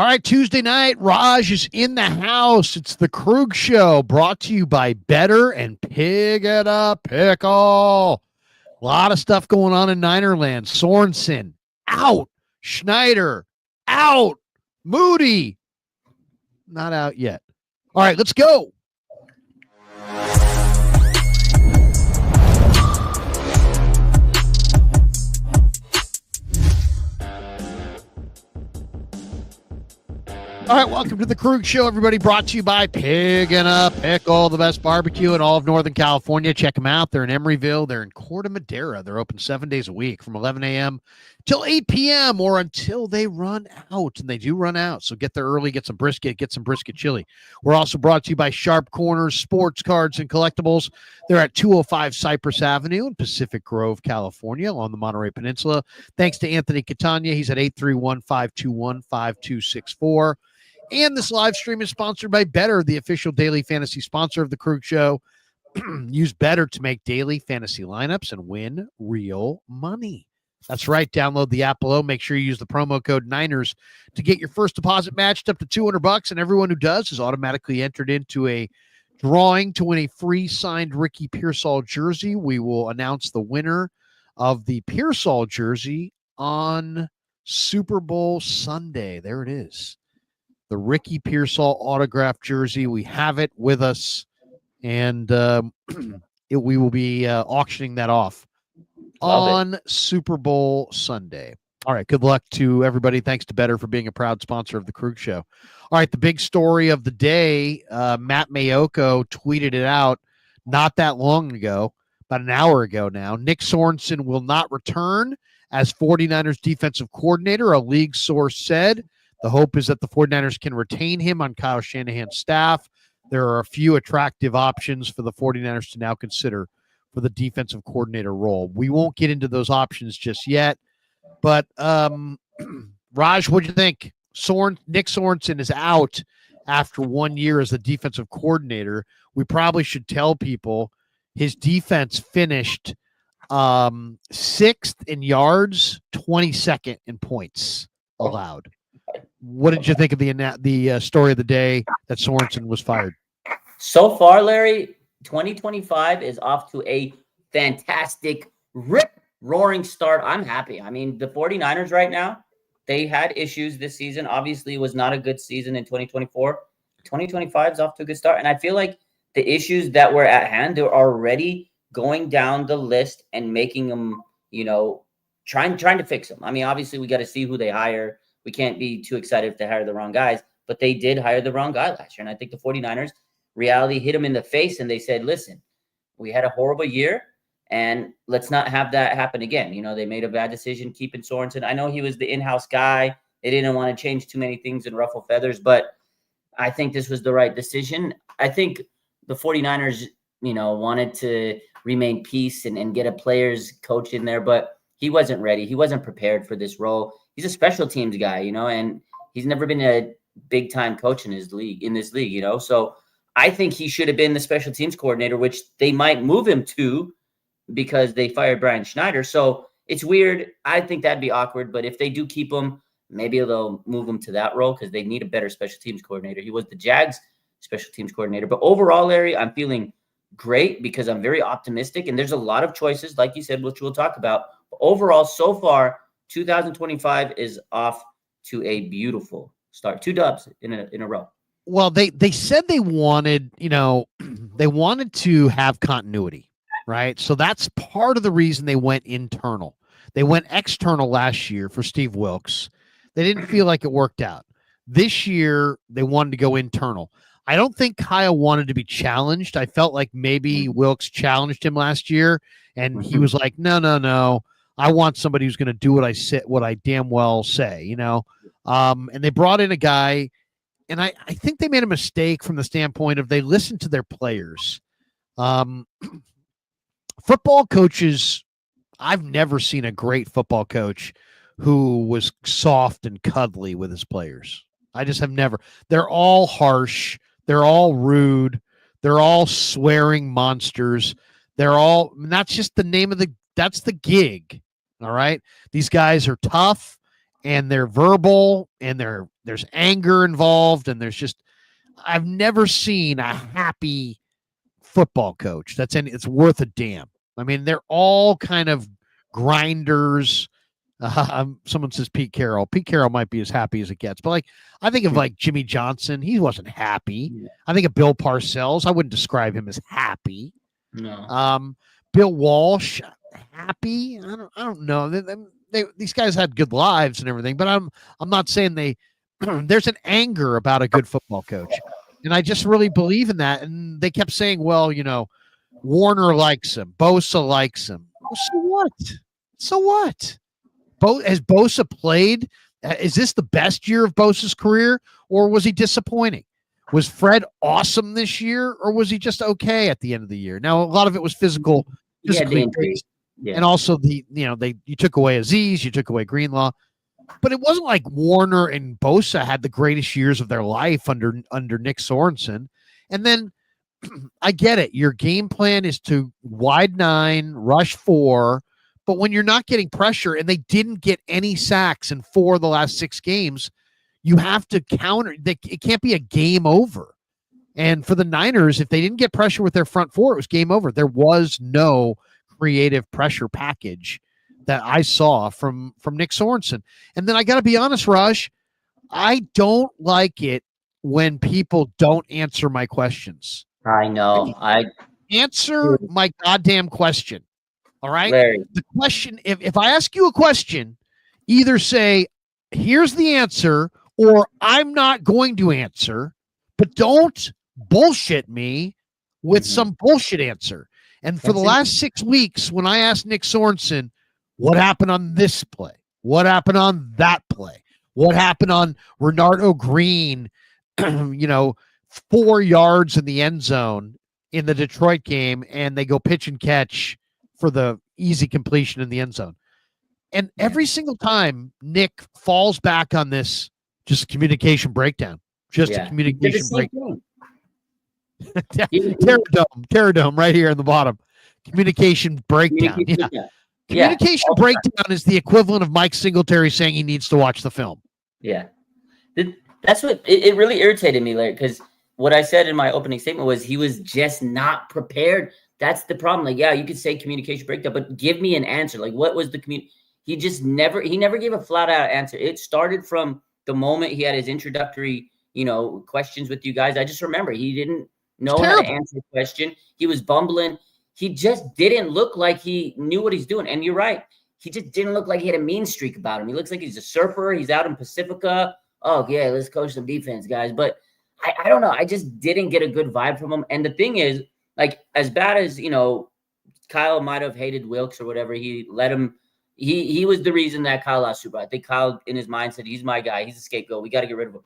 All right, Tuesday night, Raj is in the house. It's the Krug Show, brought to you by Better and Pig at a Pickle. A lot of stuff going on in Ninerland. Sorensen, out. Schneider, out. Moody, not out yet. All right, let's go. All right, welcome to the Krug Show, everybody. Brought to you by Pig and a Pickle, the best barbecue in all of Northern California. Check them out. They're in Emeryville. They're in Corte Madera. They're open 7 days a week from 11 a.m. till 8 p.m. or until they run out, and they do run out. So get there early, get some brisket chili. We're also brought to you by Sharp Corners, Sports Cards, and Collectibles. They're at 205 Cypress Avenue in Pacific Grove, California, along the Monterey Peninsula. Thanks to Anthony Catania. He's at 831-521-5264. And this live stream is sponsored by Better, the official daily fantasy sponsor of the Krug Show. Use Better to make daily fantasy lineups and win real money. That's right. Download the app below. Make sure you use the promo code Niners to get your first deposit matched up to $200. And everyone who does is automatically entered into a drawing to win a free signed Ricky Pearsall jersey. We will announce the winner of the Pearsall jersey on Super Bowl Sunday. There it is. The Ricky Pearsall autographed jersey. We have it with us, and we will be auctioning that off on Super Bowl Sunday. All right, good luck to everybody. Thanks to Better for being a proud sponsor of the Krug Show. All right, the big story of the day, Matt Mayoko tweeted it out not that long ago, about an hour ago now. Nick Sorensen will not return as 49ers defensive coordinator, a league source said. The hope is that the 49ers can retain him on Kyle Shanahan's staff. There are a few attractive options for the 49ers to now consider for the defensive coordinator role. We won't get into those options just yet. But, Raj, what do you think? Nick Sorensen is out after 1 year as the defensive coordinator. We probably should tell people his defense finished 6th in yards, 22nd in points allowed. What did you think of the story of the day that Sorensen was fired? So far, Larry, 2025 is off to a fantastic, rip-roaring start. I'm happy. I mean, the 49ers right now, they had issues this season. Obviously, it was not a good season in 2024. 2025 is off to a good start. And I feel like the issues that were at hand, they're already going down the list and making them, trying to fix them. I mean, obviously, we got to see who they hire. We can't be too excited if they hire the wrong guys, but they did hire the wrong guy last year. And I think the 49ers reality hit them in the face and they said, listen, we had a horrible year and let's not have that happen again. They made a bad decision keeping Sorensen. I know he was the in-house guy. They didn't want to change too many things and ruffle feathers, but I think this was the right decision. I think the 49ers, wanted to remain peace and get a player's coach in there, but he wasn't ready. He wasn't prepared for this role. He's a special teams guy, and he's never been a big time coach in this league, So I think he should have been the special teams coordinator, which they might move him to because they fired Brian Schneider. So it's weird. I think that'd be awkward. But if they do keep him, maybe they'll move him to that role because they need a better special teams coordinator. He was the Jags special teams coordinator. But overall, Larry, I'm feeling great because I'm very optimistic. And there's a lot of choices, like you said, which we'll talk about. But overall, so far, 2025 is off to a beautiful start. 2 dubs in a row. Well, they said they wanted, they wanted to have continuity, right? So that's part of the reason they went internal. They went external last year for Steve Wilks. They didn't feel like it worked out. This year, they wanted to go internal. I don't think Kyle wanted to be challenged. I felt like maybe Wilks challenged him last year, and he was like, no. I want somebody who's going to do what I damn well say, And they brought in a guy, and I think they made a mistake from the standpoint of they listened to their players. Football coaches, I've never seen a great football coach who was soft and cuddly with his players. I just have never. They're all harsh. They're all rude. They're all swearing monsters. That's just the name of that's the gig. All right. These guys are tough and they're verbal, and there's anger involved, and I've never seen a happy football coach it's worth a damn. I mean, they're all kind of grinders. Someone says Pete Carroll. Pete Carroll might be as happy as it gets, but like I think of like Jimmy Johnson, he wasn't happy. Yeah. I think of Bill Parcells, I wouldn't describe him as happy. No. Bill Walsh, happy? I don't know. These guys had good lives and everything, but I'm not saying there's an anger about a good football coach, and I just really believe in that. And they kept saying, well, Warner likes him, Bosa likes him. Well, so what? So what? Has Bosa played? Is this the best year of Bosa's career, or was he disappointing? Was Fred awesome this year, or was he just okay at the end of the year? Now, a lot of it was physically based, and also you took away Aziz, you took away Greenlaw, but it wasn't like Warner and Bosa had the greatest years of their life under Nick Sorensen. And then I get it. Your game plan is to wide 9, rush 4. But when you're not getting pressure, and they didn't get any sacks in 4 of the last 6 games, you have to counter. It can't be a game over. And for the Niners, if they didn't get pressure with their front 4, it was game over. There was no creative pressure package that I saw from Nick Sorensen. And then I got to be honest, Raj, I don't like it when people don't answer my questions. I know. I answer my goddamn question. All right. Larry. The question, if I ask you a question, either say, here's the answer, or I'm not going to answer, but don't bullshit me with some bullshit answer. And for the last 6 weeks, when I asked Nick Sorensen, what happened on this play? What happened on that play? What happened on Renardo Green, 4 yards in the end zone in the Detroit game, and they go pitch and catch for the easy completion in the end zone. And every single time Nick falls back on this, just communication breakdown, a communication breakdown. Terradome right here in the bottom. Communication breakdown. Communication breakdown is the equivalent of Mike Singletary saying he needs to watch the film. Yeah. That's what it really irritated me, Larry, because what I said in my opening statement was he was just not prepared. That's the problem. Like, yeah, you could say communication breakdown, but give me an answer. Like, what was the he never gave a flat out answer. It started from the moment he had his introductory, questions with you guys. I just remember he didn't know how to answer the question. He was bumbling. He just didn't look like he knew what he's doing. And you're right. He just didn't look like he had a mean streak about him. He looks like he's a surfer. He's out in Pacifica. Oh, yeah, let's coach some defense, guys. But I don't know. I just didn't get a good vibe from him. And the thing is, like, as bad as, Kyle might have hated Wilkes or whatever, he let him – he was the reason that Kyle lost Super Bowl. I think Kyle, in his mind, said, he's my guy. He's a scapegoat. We got to get rid of him.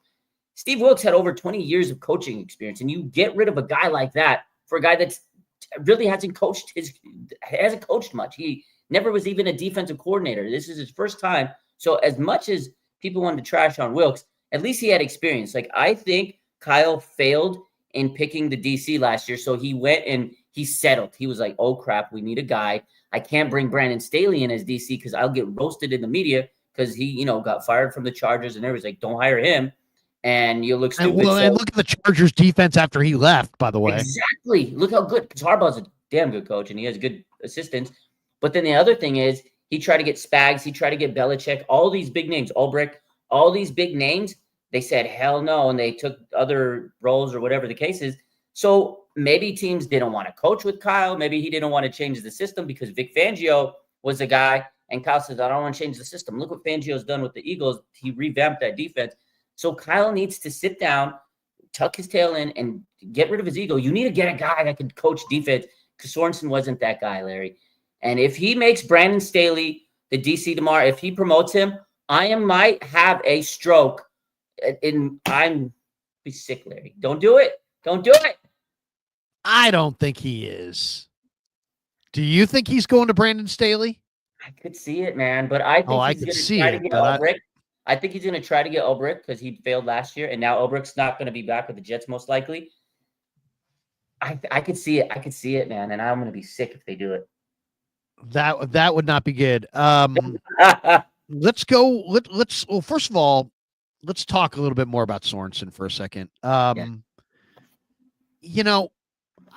Steve Wilkes had over 20 years of coaching experience, and you get rid of a guy like that for a guy that's really hasn't coached much. He never was even a defensive coordinator. This is his first time. So as much as people wanted to trash on Wilkes, at least he had experience. Like, I think Kyle failed in picking the DC last year. So he went and he settled. He was like, oh crap, we need a guy. I can't bring Brandon Staley in as DC because I'll get roasted in the media because he, got fired from the Chargers and everybody's like, don't hire him. And you look stupid. And look at the Chargers defense after he left, by the way. Exactly. Look how good. Because Harbaugh's a damn good coach and he has good assistants. But then the other thing is he tried to get Spags. He tried to get Belichick. All these big names, Ulbrich, all these big names, they said, hell no. And they took other roles or whatever the case is. So maybe teams didn't want to coach with Kyle. Maybe he didn't want to change the system because Vic Fangio was a guy. And Kyle says, I don't want to change the system. Look what Fangio's done with the Eagles. He revamped that defense. So Kyle needs to sit down, tuck his tail in, and get rid of his ego. You need to get a guy that can coach defense because Sorensen wasn't that guy, Larry. And if he makes Brandon Staley the DC tomorrow, if he promotes him, I might have a stroke. I'm be sick, Larry. Don't do it. Don't do it. I don't think he is. Do you think he's going to Brandon Staley? I could see it, man. But I think he's going to try to get Ulbrich. I think he's going to try to get Ulbrich because he failed last year, and now Ulbrich's not going to be back with the Jets most likely. I could see it. I could see it, man, and I'm going to be sick if they do it. That would not be good. let's go. Let's well, first of all, let's talk a little bit more about Sorensen for a second. Yeah. You know,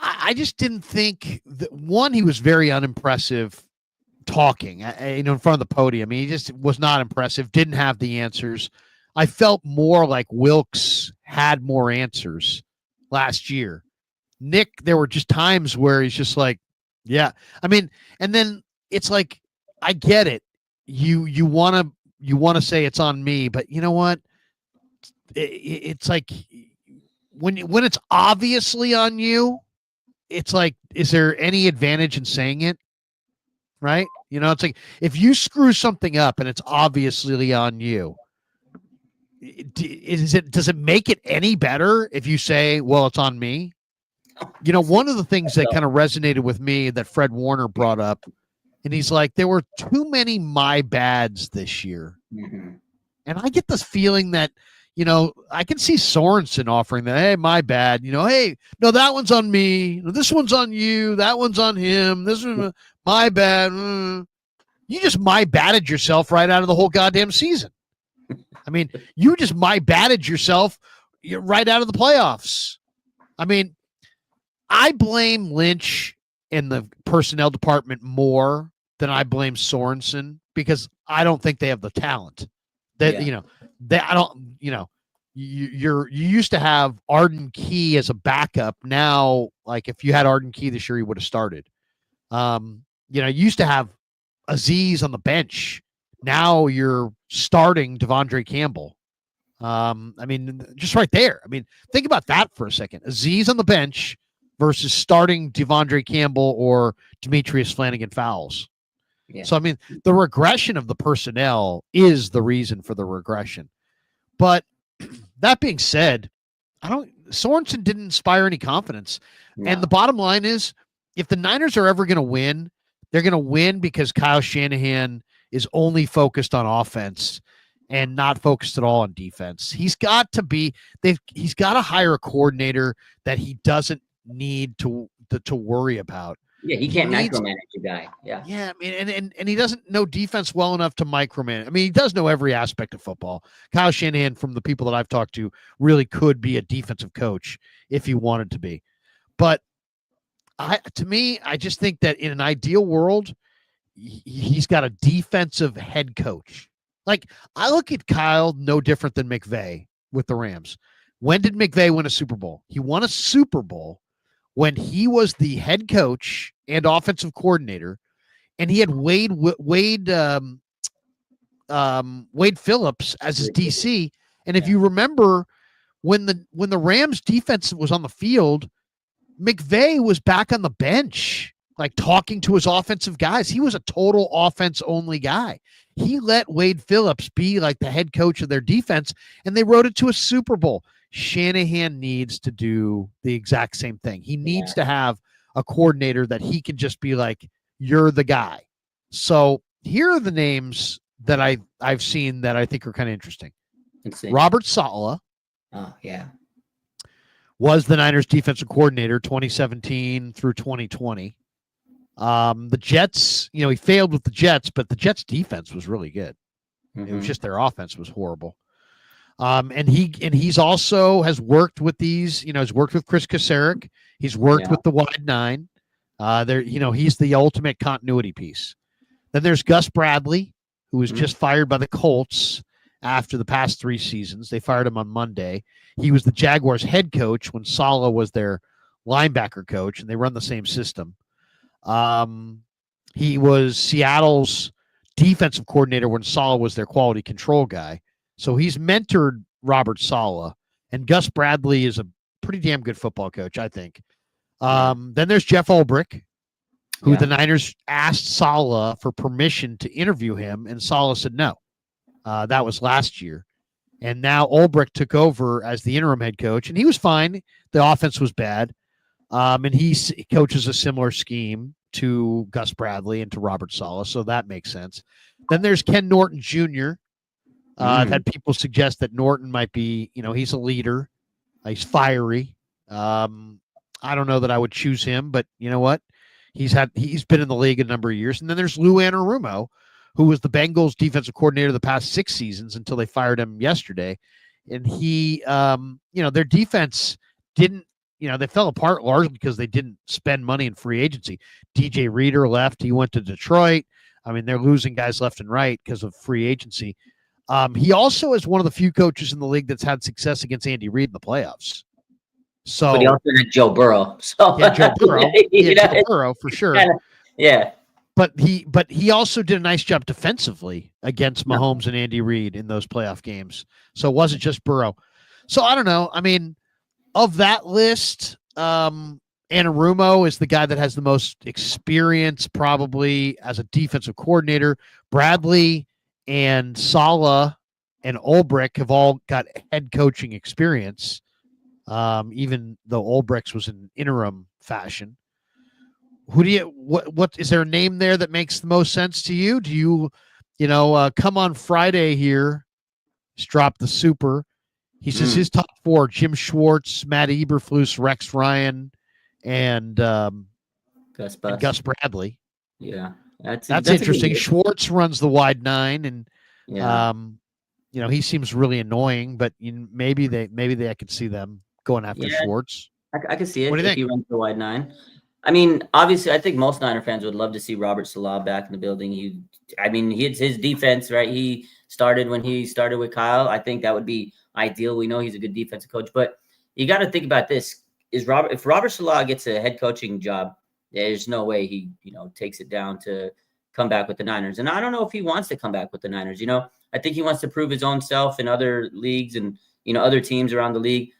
I just didn't think that one, he was very unimpressive talking, in front of the podium. He just was not impressive, didn't have the answers. I felt more like Wilkes had more answers last year. Nick, there were just times where he's just like, yeah. I mean, and then it's like, I get it. You want to say it's on me, but you know what? It's like when it's obviously on you, it's like, is there any advantage in saying it? Right? It's like if you screw something up and it's obviously on you, does it make it any better if you say, well, it's on me? One of the things that kind of resonated with me that Fred Warner brought up, and he's like, there were too many my bads this year. Mm-hmm. And I get this feeling that, I can see Sorensen offering that, hey, my bad. Hey, no, that one's on me. This one's on you. That one's on him. This one's my bad. You just my batted yourself right out of the whole goddamn season. I mean, you just my batted yourself right out of the playoffs. I mean, I blame Lynch and the personnel department more than I blame Sorensen because I don't think they have the talent. That I don't. You used to have Arden Key as a backup. Now, like if you had Arden Key this year, he would have started. You used to have Aziz on the bench. Now you're starting Devondre Campbell. I mean, just right there. I mean, think about that for a second. Aziz on the bench versus starting Devondre Campbell or Demetrius Flanagan Fowles. Yeah. So, I mean, the regression of the personnel is the reason for the regression. But that being said, Sorensen didn't inspire any confidence. No. And the bottom line is, if the Niners are ever going to win, they're going to win because Kyle Shanahan is only focused on offense and not focused at all on defense. He's got to hire a coordinator that he doesn't need to worry about. Yeah, he can't micromanage a guy. Yeah. Yeah, I mean, and he doesn't know defense well enough to micromanage. I mean, he does know every aspect of football. Kyle Shanahan, from the people that I've talked to, really could be a defensive coach if he wanted to be. But I just think that in an ideal world, he's got a defensive head coach. Like, I look at Kyle no different than McVay with the Rams. When did McVay win a Super Bowl? He won a Super Bowl when he was the head coach and offensive coordinator, and he had Wade Phillips as his DC. And if you remember, when the Rams defense was on the field, McVay was back on the bench, like talking to his offensive guys. He was a total offense only guy. He let Wade Phillips be like the head coach of their defense, and they rode it to a Super Bowl. Shanahan needs to do the exact same thing. He needs to have a coordinator that he can just be like, you're the guy. So here are the names that I've seen that I think are kind of interesting. Robert Saleh. Oh, yeah. Was the Niners defensive coordinator 2017 through 2020. The Jets, he failed with the Jets, but the Jets defense was really good. Mm-hmm. It was just their offense was horrible. And he's also has worked with these, he's worked with Chris Kasarik. He's worked with the wide nine. He's the ultimate continuity piece. Then there's Gus Bradley, who was just fired by the Colts after the past 3 seasons. They fired him on Monday. He was the Jaguars head coach when Saleh was their linebacker coach, and they run the same system. He was Seattle's defensive coordinator when Saleh was their quality control guy. So he's mentored Robert Saleh, and Gus Bradley is a pretty damn good football coach, I think. Then there's Jeff Ulbrich, who the Niners asked Saleh for permission to interview him, and Saleh said no. That was last year. And now Ulbrich took over as the interim head coach, and he was fine. The offense was bad. And he coaches a similar scheme to Gus Bradley and to Robert Saleh, so that makes sense. Then there's Ken Norton Jr., I've had people suggest that Norton might be, he's a leader. He's fiery. I don't know that I would choose him, but you know what? He's been in the league a number of years. And then there's Lou Anarumo, who was the Bengals defensive coordinator the past 6 seasons until they fired him yesterday. And he, their defense didn't, they fell apart largely because they didn't spend money in free agency. DJ Reader left. He went to Detroit. I mean, they're losing guys left and right because of free agency. He also is one of the few coaches in the league that's had success against Andy Reid in the playoffs. So, but he also had Joe Burrow. So Joe Burrow. Joe Burrow for sure. Yeah. But he also did a nice job defensively against Mahomes and Andy Reid in those playoff games. So it wasn't just Burrow. So I don't know. I mean, of that list, Anarumo is the guy that has the most experience probably as a defensive coordinator. Bradley and Saleh and Ulbrich have all got head coaching experience, even though Ulbrich's was in interim fashion. What is there a name there that makes the most sense to you? Do you come on Friday here, just drop the super. He says his top 4: Jim Schwartz, Matt Eberflus, Rex Ryan, and Gus Bradley. Yeah, that's interesting. Schwartz runs the wide 9, and he seems really annoying. But maybe I could see them going after Schwartz. I could see it. What do you think? He runs the wide 9. I mean, obviously, I think most Niner fans would love to see Robert Saleh back in the building. It's his defense, right? He started when he started with Kyle. I think that would be ideal. We know he's a good defensive coach, but you got to think about this: if Robert Saleh gets a head coaching job, there's no way he takes it down to come back with the Niners. And I don't know if he wants to come back with the Niners. I think he wants to prove his own self in other leagues and other teams around the league.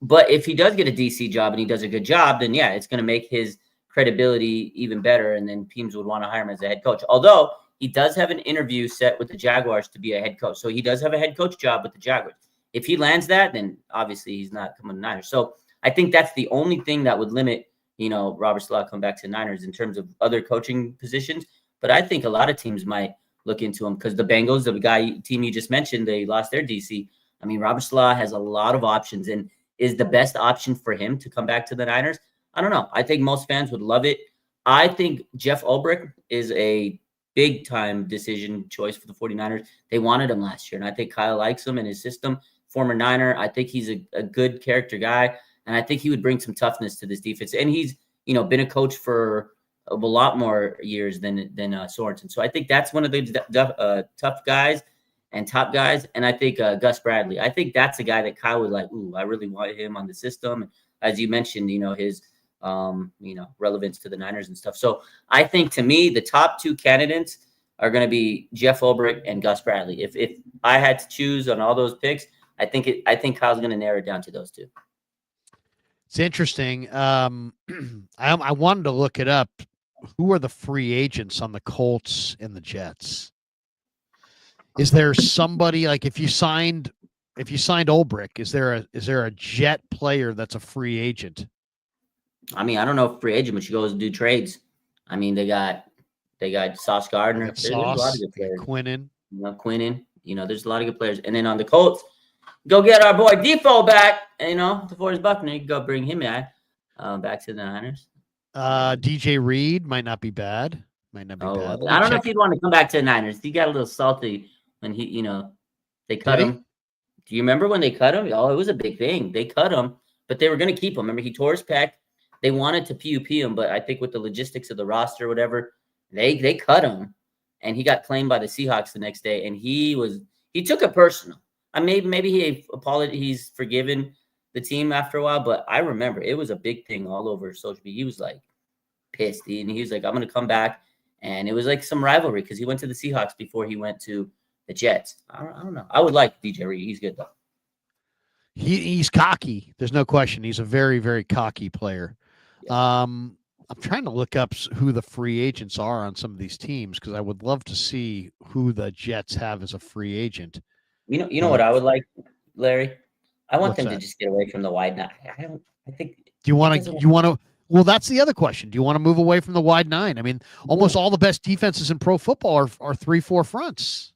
But if he does get a DC job and he does a good job, then it's going to make his credibility even better, and then teams would want to hire him as a head coach. Although he does have an interview set with the Jaguars to be a head coach, so he does have a head coach job with the Jaguars. If he lands that, then obviously he's not coming to Niners. So I think that's the only thing that would limit, Robert Saleh come back to the Niners in terms of other coaching positions. But I think a lot of teams might look into him because the Bengals, the team you just mentioned, they lost their DC. I mean, Robert Saleh has a lot of options, and is the best option for him to come back to the Niners? I don't know. I think most fans would love it. I think Jeff Ulbrich is a big-time decision choice for the 49ers. They wanted him last year, and I think Kyle likes him and his system. Former Niner. I think he's a good character guy, and I think he would bring some toughness to this defense. And he's, been a coach for a lot more years than Sorensen. So I think that's one of the tough guys and top guys. And I think Gus Bradley. I think that's a guy that Kyle would like, I really want him on the system. As you mentioned, his relevance to the Niners and stuff. So I think, to me, the top 2 candidates are going to be Jeff Ulbrich and Gus Bradley. If I had to choose on all those picks, I think Kyle's going to narrow it down to those 2. It's interesting. I wanted to look it up. Who are the free agents on the Colts and the Jets? Is there somebody, like, if you signed Ulbrich, is there a Jet player that's a free agent? I mean, I don't know if free agent, but you go and do trades. I mean, they got Sauce Gardner. There's a lot of good players. Quinnen. Quinnen. There's a lot of good players. And then on the Colts, go get our boy Defoe back. And, DeForest Buckner, you can go bring him back to the Niners. DJ Reed might not be bad. Bad. I don't know if he'd want to come back to the Niners. He got a little salty when they cut him. Do you remember when they cut him? Oh, it was a big thing. They cut him, but they were going to keep him. Remember, he tore his pec. They wanted to PUP him, but I think with the logistics of the roster or whatever, they cut him, and he got claimed by the Seahawks the next day, and he took it personal. I mean, maybe he's forgiven the team after a while, but I remember it was a big thing all over social media. He was like pissed, and he was like, "I'm going to come back," and it was like some rivalry because he went to the Seahawks before he went to the Jets. I don't know. I would like DJ Reed. He's good though. He's cocky. There's no question. He's a very, very cocky player. Yeah. I'm trying to look up who the free agents are on some of these teams because I would love to see who the Jets have as a free agent. You know what I would like, Larry? I want them to just get away from the wide 9. I think. Do you want to? Well, that's the other question. Do you want to move away from the wide 9? I mean, almost all the best defenses in pro football are 3-4 fronts.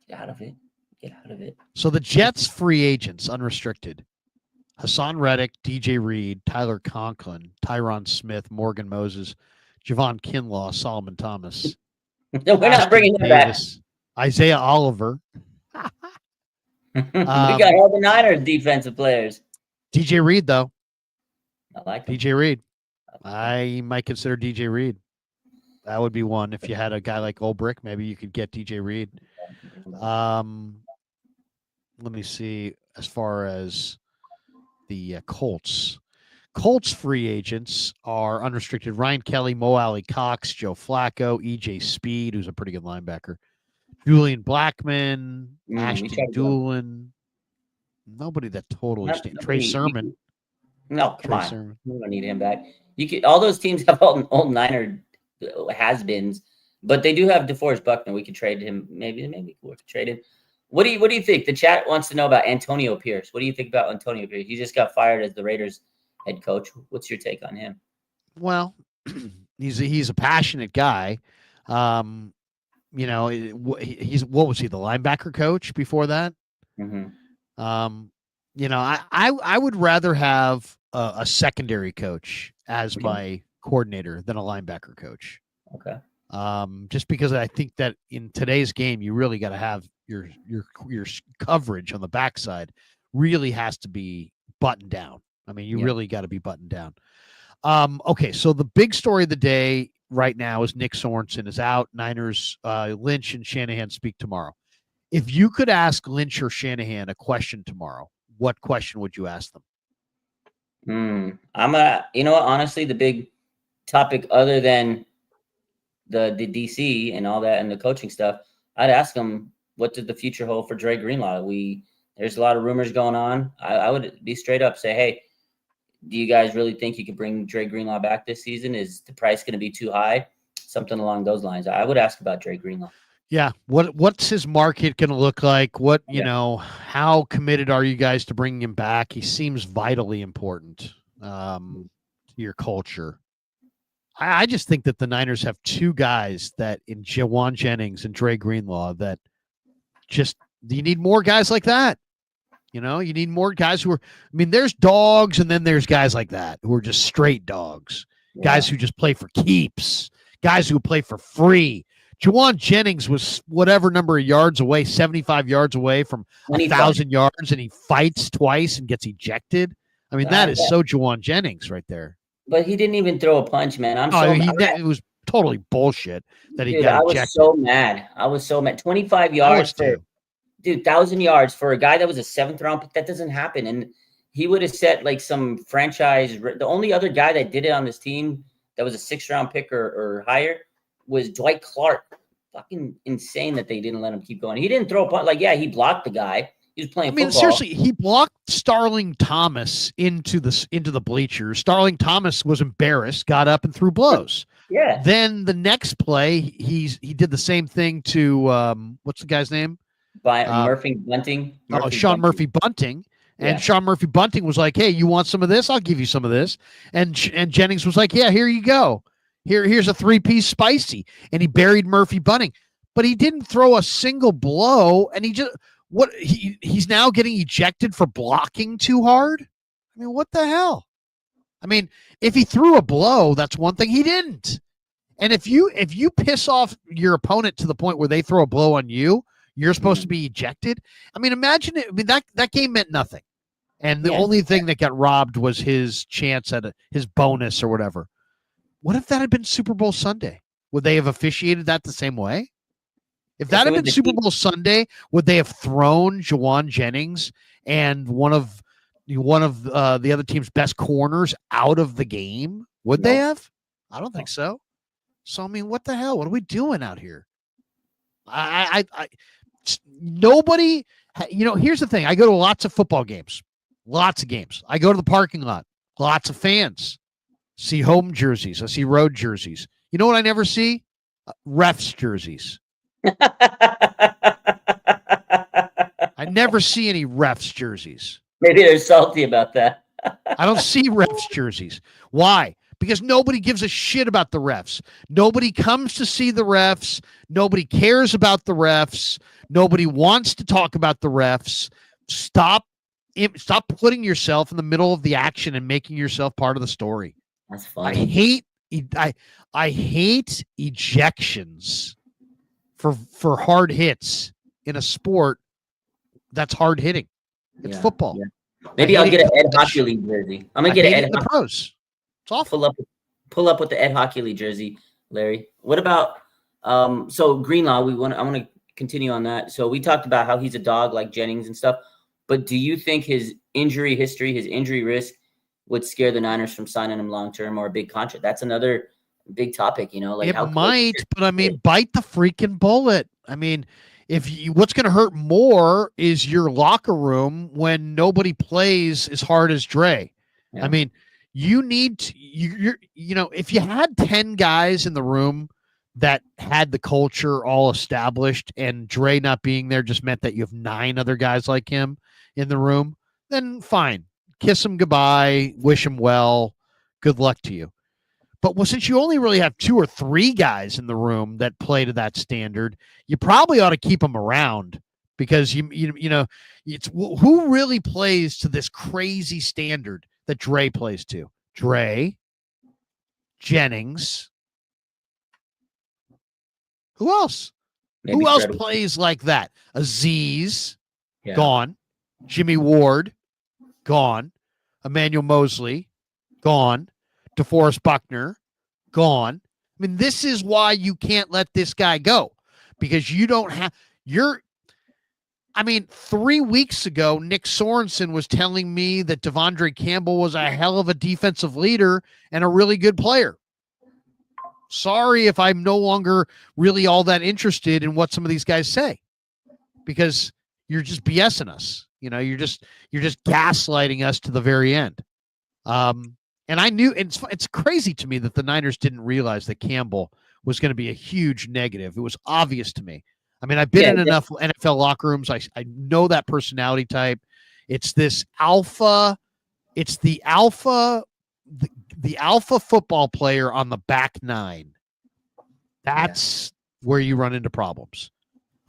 Get out of it. So the Jets free agents, unrestricted: Hassan Reddick, DJ Reed, Tyler Conklin, Tyron Smith, Morgan Moses, Javon Kinlaw, Solomon Thomas. So we're not Ashton bringing him Davis, Isaiah Oliver, back. We got all the Niners defensive players. DJ Reed, though. I like him. DJ Reed. I might consider DJ Reed. That would be one. If you had a guy like Ulbrich, maybe you could get DJ Reed. Let me see. As far as the Colts free agents are unrestricted: Ryan Kelly, Mo Alley Cox, Joe Flacco, EJ Speed, who's a pretty good linebacker, Julian Blackman, Ashton Doolin. Nobody that totally stands. Trey Sermon. No, come on. Sermon. We don't need him back. You could. All those teams have old Niner has-beens, but they do have DeForest Buckner. We could trade him. Maybe we could trade him. What do you think? The chat wants to know about Antonio Pierce. What do you think about Antonio Pierce? He just got fired as the Raiders head coach. What's your take on him? Well, he's a passionate guy. You know, he's what was he, the linebacker coach before that? Mm-hmm. You know, I would rather have a secondary coach as my coordinator than a linebacker coach. Okay. Just because I think that in today's game, you really got to have your coverage on the backside really has to be buttoned down. I mean, you really got to be buttoned down. Okay, so the big story of the day right now is Nick Sorensen is out. Niners, Lynch and Shanahan speak tomorrow. If you could ask Lynch or Shanahan a question tomorrow, what question would you ask them? You know what, honestly, the big topic other than the DC and all that and the coaching stuff, I'd ask them, what did the future hold for Dre Greenlaw? There's a lot of rumors going on. I would be straight up, say, hey, do you guys really think you could bring Dre Greenlaw back this season? Is the price going to be too high? Something along those lines. I would ask about Dre Greenlaw. Yeah. What's his market going to look like? What, you know, how committed are you guys to bringing him back? He seems vitally important to your culture. I just think that the Niners have two guys that in Juwan Jennings and Dre Greenlaw that just, you need more guys like that. You know, you need more guys who are, I mean, there's dogs and then there's guys like that who are just straight dogs, guys who just play for keeps, guys who play for free. Juwan Jennings was whatever number of yards away, 75 yards away from 1,000 yards, and he fights twice and gets ejected. I mean, that is so Juwan Jennings right there. But he didn't even throw a punch, man. It was totally bullshit that he got ejected. I was so mad. 25 yards for, 1,000 yards for a guy that was a 7th round pick. That doesn't happen. And he would have set like some franchise. The only other guy that did it on this team that was a 6th round pick or higher was Dwight Clark. Fucking insane that they didn't let him keep going. He didn't throw a punch. Like, he blocked the guy. He was playing football. Seriously, he blocked Starling Thomas into the bleachers. Starling Thomas was embarrassed, got up and threw blows. Yeah. Then the next play, he did the same thing to what's the guy's name? Murphy Bunting. Sean Murphy Bunting. And Sean Murphy Bunting was like, "Hey, you want some of this? I'll give you some of this." And Jennings was like, "Yeah, here you go. Here's a 3-piece spicy." And he buried Murphy Bunting, but he didn't throw a single blow. And he's now getting ejected for blocking too hard. I mean, what the hell? I mean, if he threw a blow, that's one thing. He didn't. And if you piss off your opponent to the point where they throw a blow on you, you're supposed to be ejected. I mean, imagine it. I mean, that game meant nothing. And the only thing that got robbed was his chance at his bonus or whatever. What if that had been Super Bowl Sunday? Would they have officiated that the same way? If that had been Super Bowl Sunday, would they have thrown Juwan Jennings and one of the other team's best corners out of the game? Would they have? I don't think so. So, I mean, what the hell? What are we doing out here? Nobody, here's the thing. I go to lots of football games. Lots of games. I go to the parking lot. Lots of fans. See home jerseys. I see road jerseys. You know what I never see? Refs jerseys. I never see any refs jerseys. Maybe they're salty about that. I don't see refs jerseys. Why? Because nobody gives a shit about the refs. Nobody comes to see the refs. Nobody cares about the refs. Nobody wants to talk about the refs. Stop putting yourself in the middle of the action and making yourself part of the story. That's funny. I hate ejections for hard hits in a sport that's hard hitting. It's football. Yeah. Maybe I'll get an Ed Hockey League jersey. I'm gonna get an Ed the pros. It's awful. Pull up with the Ed Hockey League jersey, Larry. What about so Greenlaw? I want to continue on that. So we talked about how he's a dog like Jennings and stuff, but do you think his injury history, his injury risk would scare the Niners from signing him long term or a big contract? That's another big topic, like it might, but I mean, bite the freaking bullet. I mean, what's going to hurt more is your locker room when nobody plays as hard as Dre. Yeah. I mean, you need to, if you had 10 guys in the room that had the culture all established and Dre not being there just meant that you have 9 other guys like him in the room, then fine. Kiss him goodbye, wish him well, good luck to you. But since you only really have 2 or 3 guys in the room that play to that standard, you probably ought to keep them around because it's who really plays to this crazy standard that Dre plays to. Dre, Jennings. Who else? Maybe who else plays like that? Aziz, gone. Jimmy Ward, gone. Emmanuel Mosley, gone. DeForest Buckner, gone. I mean, this is why you can't let this guy go because you don't have 3 weeks ago, Nick Sorensen was telling me that Devondre Campbell was a hell of a defensive leader and a really good player. Sorry if I'm no longer really all that interested in what some of these guys say because you're just BSing us. You're just gaslighting us to the very end. And I knew it's crazy to me that the Niners didn't realize that Campbell was going to be a huge negative. It was obvious to me. I mean, I've been in enough NFL locker rooms. I know that personality type. It's this alpha. It's the alpha football player on the back 9. That's where you run into problems.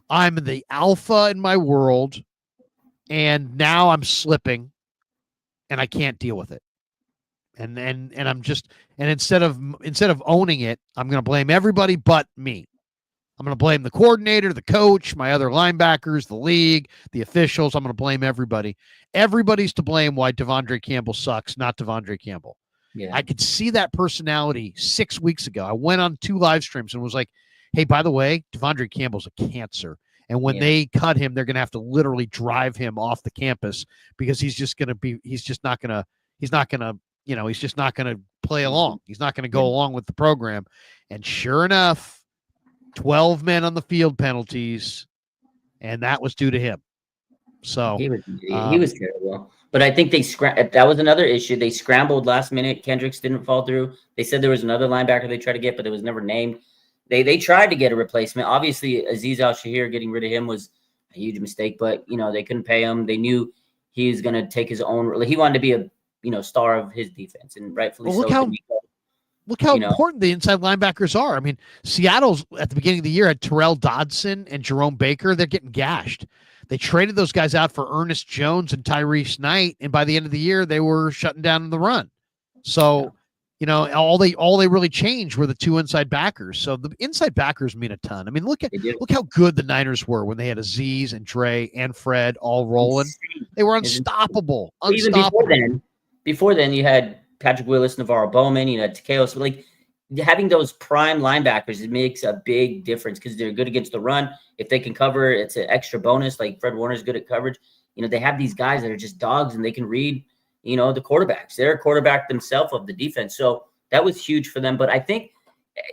I'm the alpha in my world, and now I'm slipping, and I can't deal with it. And instead of owning it, I'm going to blame everybody but me. I'm going to blame the coordinator, the coach, my other linebackers, the league, the officials. I'm going to blame everybody. Everybody's to blame why Devondre Campbell sucks, not Devondre Campbell. Yeah. I could see that personality 6 weeks ago. I went on 2 live streams and was like, hey, by the way, Devondre Campbell's a cancer. And when they cut him, they're going to have to literally drive him off the campus because he's just not going to play along. He's not going to go along with the program. And sure enough, 12 men on the field penalties, and that was due to him. So he was terrible. But I think that was another issue. They scrambled last minute. Kendricks didn't fall through. They said there was another linebacker they tried to get, but it was never named. They tried to get a replacement. Obviously, Aziz Al-Shahir, getting rid of him was a huge mistake, but they couldn't pay him. They knew he was going to take his own. He wanted to be a star of his defense, and rightfully so. Look how important the inside linebackers are. I mean, Seattle's at the beginning of the year had Terrell Dodson and Jerome Baker. They're getting gashed. They traded those guys out for Ernest Jones and Tyrese Knight, and by the end of the year, they were shutting down in the run. So, all they really changed were the 2 inside backers. So the inside backers mean a ton. I mean, look how good the Niners were when they had Aziz and Dre and Fred all rolling. They were unstoppable. Even before then, you had Patrick Willis, Navarro Bowman, Takeo. So having those prime linebackers, it makes a big difference because they're good against the run. If they can cover, it's an extra bonus. Like Fred Warner's good at coverage. They have these guys that are just dogs and they can read, the quarterbacks. They're a quarterback themselves of the defense. So that was huge for them. But I think,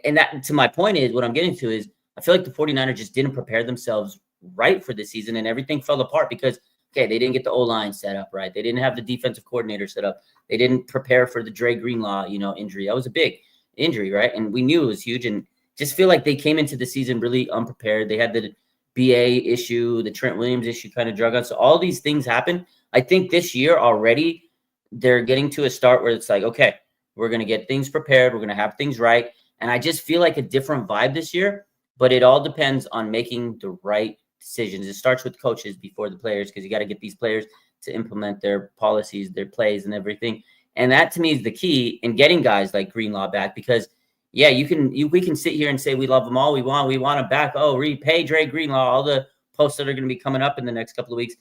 and that to my point is what I'm getting to is I feel like the 49ers just didn't prepare themselves right for this season and everything fell apart because they didn't get the O-line set up right. They didn't have the defensive coordinator set up. They didn't prepare for the Dre Greenlaw, injury. That was a big injury, right? And we knew it was huge. And just feel like they came into the season really unprepared. They had the BA issue, the Trent Williams issue kind of drug on. So all these things happened. I think this year already they're getting to a start where it's like, okay, we're going to get things prepared. We're going to have things right. And I just feel like a different vibe this year. But it all depends on making the right decisions. It starts with coaches before the players because you got to get these players to implement their policies, their plays, and everything. And that to me is the key in getting guys like Greenlaw back because yeah, we can sit here and say we love them all. We want them back. Oh, repay Dre Greenlaw, all the posts that are going to be coming up in the next couple of weeks.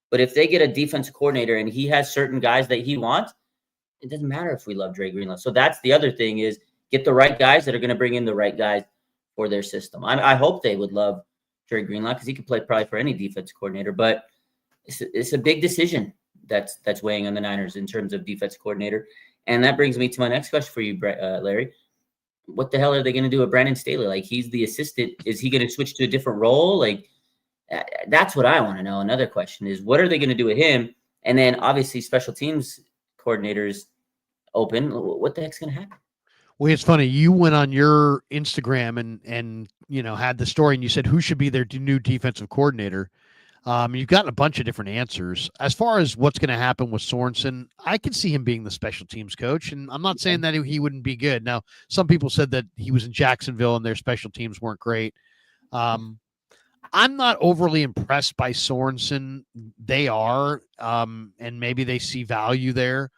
But if they get a defensive coordinator and he has certain guys that he wants, it doesn't matter if we love Dre Greenlaw. So that's the other thing, is get the right guys that are going to bring in the right guys for their system. I hope they would love Dre Greenlaw, because he could play probably for any defense coordinator. But it's a big decision that's weighing on the Niners in terms of defense coordinator. And that brings me to my next question for you, Larry. What the hell are they going to do with Brandon Staley? Like, he's the assistant. Is he going to switch to a different role? Like, that's what I want to know. Another question is, what are they going to do with him? And then obviously special teams coordinators open. What the heck's going to happen? Well, it's funny. You went on your Instagram and had the story, and you said who should be their new defensive coordinator. You've gotten a bunch of different answers. As far as what's going to happen with Sorensen, I could see him being the special teams coach, and I'm not saying that he wouldn't be good. Now, some people said that he was in Jacksonville and their special teams weren't great. I'm not overly impressed by Sorensen. They are, and maybe they see value there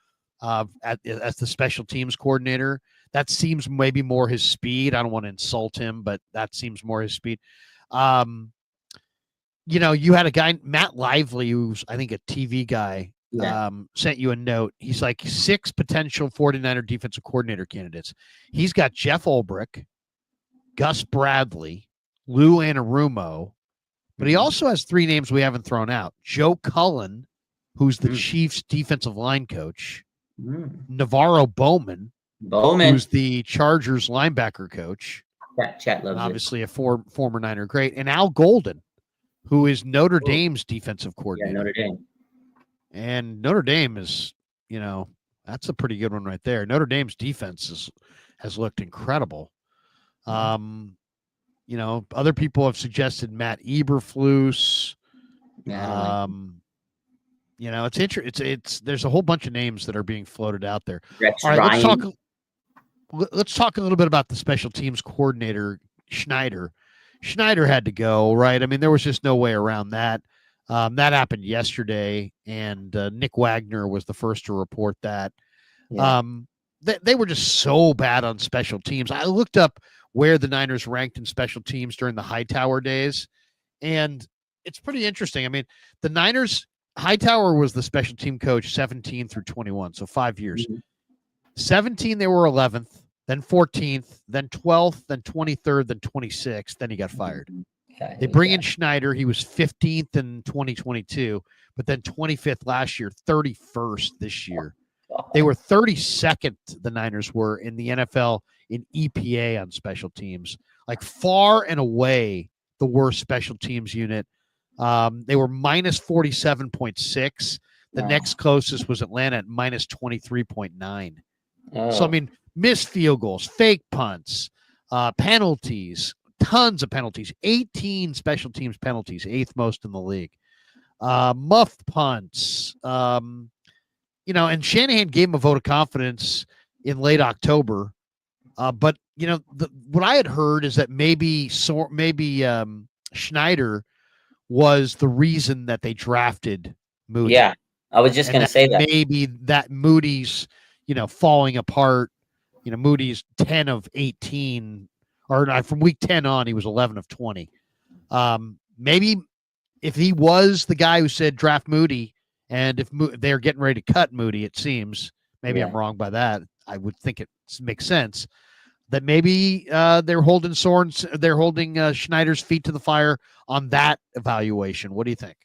as the special teams coordinator. That seems maybe more his speed. I don't want to insult him, but that seems more his speed. You had a guy, Matt Lively, who's I think a TV guy, sent you a note. He's like 6 potential 49er defensive coordinator candidates. He's got Jeff Ulbrich, Gus Bradley, Lou Anarumo, but he also has 3 names we haven't thrown out. Joe Cullen, who's the Chiefs defensive line coach, Navarro Bowman, who's the Chargers linebacker coach. Chat loves obviously it. A former Niner great, and Al Golden, who is Notre Dame's defensive coordinator. Yeah, Notre Dame. And Notre Dame is, that's a pretty good one right there. Notre Dame's defense has looked incredible. Other people have suggested Matt Eberflus. Yeah, it's interesting. It's there's a whole bunch of names that are being floated out there. Rex All right, Ryan. let's talk a little bit about the special teams coordinator, Schneider. Schneider had to go, right? I mean, there was just no way around that. That happened yesterday, and Nick Wagner was the first to report that. Yeah. They were just so bad on special teams. I looked up where the Niners ranked in special teams during the Hightower days, and it's pretty interesting. I mean, the Niners, Hightower was the special team coach 17 through 21, so 5 years. 17, they were 11th, then 14th, then 12th, then 23rd, then 26th. Then he got fired. Okay, they bring in Schneider. He was 15th in 2022, but then 25th last year, 31st this year. They were 32nd, the Niners were, in the NFL in EPA on special teams. Like, far and away the worst special teams unit. They were minus 47.6. The next closest was Atlanta at minus 23.9. So, I mean, missed field goals, fake punts, penalties, tons of penalties, 18 special teams penalties, 8th most in the league. Muffed punts, and Shanahan gave him a vote of confidence in late October. But, what I had heard is that maybe Schneider was the reason that they drafted Moody. Yeah, I was just going to say that. Maybe that Moody's, falling apart. Moody's 10 of 18, or from week 10 on, he was 11 of 20. Maybe if he was the guy who said draft Moody, and if they're getting ready to cut Moody, it seems, maybe I'm wrong by that. I would think it makes sense that maybe they're holding Schneider's feet to the fire on that evaluation. What do you think?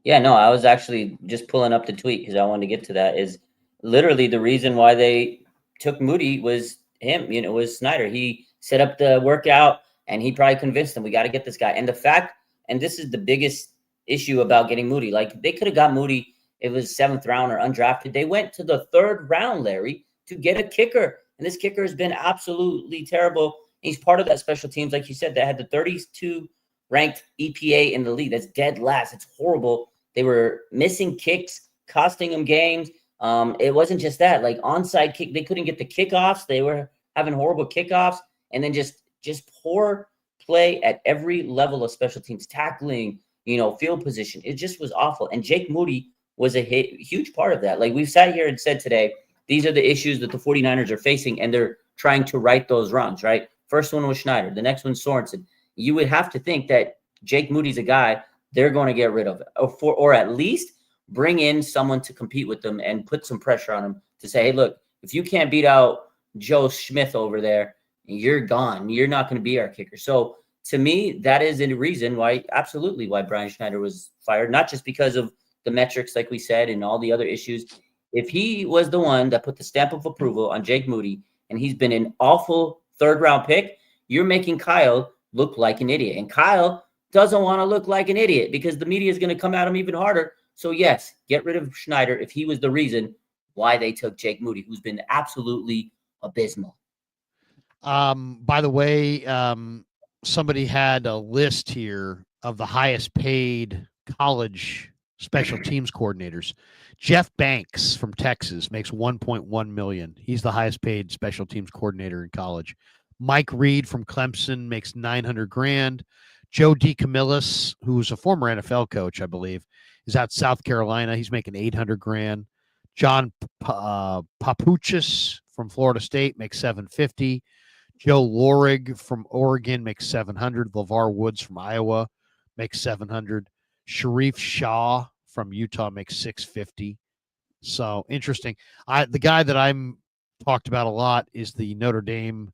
Yeah, no, I was actually just pulling up the tweet because I wanted to get to that. Is literally the reason why they took Moody was him, was Snyder. He set up the workout and he probably convinced them, we got to get this guy. And the fact, and this is the biggest issue about getting Moody, like they could have got Moody, it was 7th round or undrafted. They went to the 3rd round, Larry, to get a kicker. And this kicker has been absolutely terrible. He's part of that special teams, like you said, that had the 32 ranked EPA in the league. That's dead last. It's horrible. They were missing kicks, costing them games. It wasn't just that, like onside kick, they couldn't get the kickoffs. They were having horrible kickoffs, and then just poor play at every level of special teams, tackling, field position. It just was awful. And Jake Moody was a huge part of that. Like we've sat here and said today, these are the issues that the 49ers are facing, and they're trying to right those wrongs, right? First one was Schneider. The next one's Sorensen. You would have to think that Jake Moody's a guy they're going to get rid of, or at least bring in someone to compete with them and put some pressure on him to say, hey, look, if you can't beat out Joe Smith over there, you're gone. You're not going to be our kicker. So to me, that is a reason why Brian Schneider was fired, not just because of the metrics, like we said, and all the other issues. If he was the one that put the stamp of approval on Jake Moody, and he's been an awful third-round pick, you're making Kyle look like an idiot. And Kyle doesn't want to look like an idiot because the media is going to come at him even harder. So, yes, get rid of Schneider if he was the reason why they took Jake Moody, who's been absolutely abysmal. By the way, somebody had a list here of the highest paid college special teams coordinators. Jeff Banks from Texas makes $1.1 million. He's the highest paid special teams coordinator in college. Mike Reed from Clemson makes $900,000. Joe DeCamillis, who's a former NFL coach, I believe, is out South Carolina. He's making $800,000. John Papuchis from Florida State makes $750,000. Joe Lorig from Oregon makes $700,000. LeVar Woods from Iowa makes $700,000. Sharif Shah from Utah makes $650,000. So interesting. The guy that I'm talked about a lot is the Notre Dame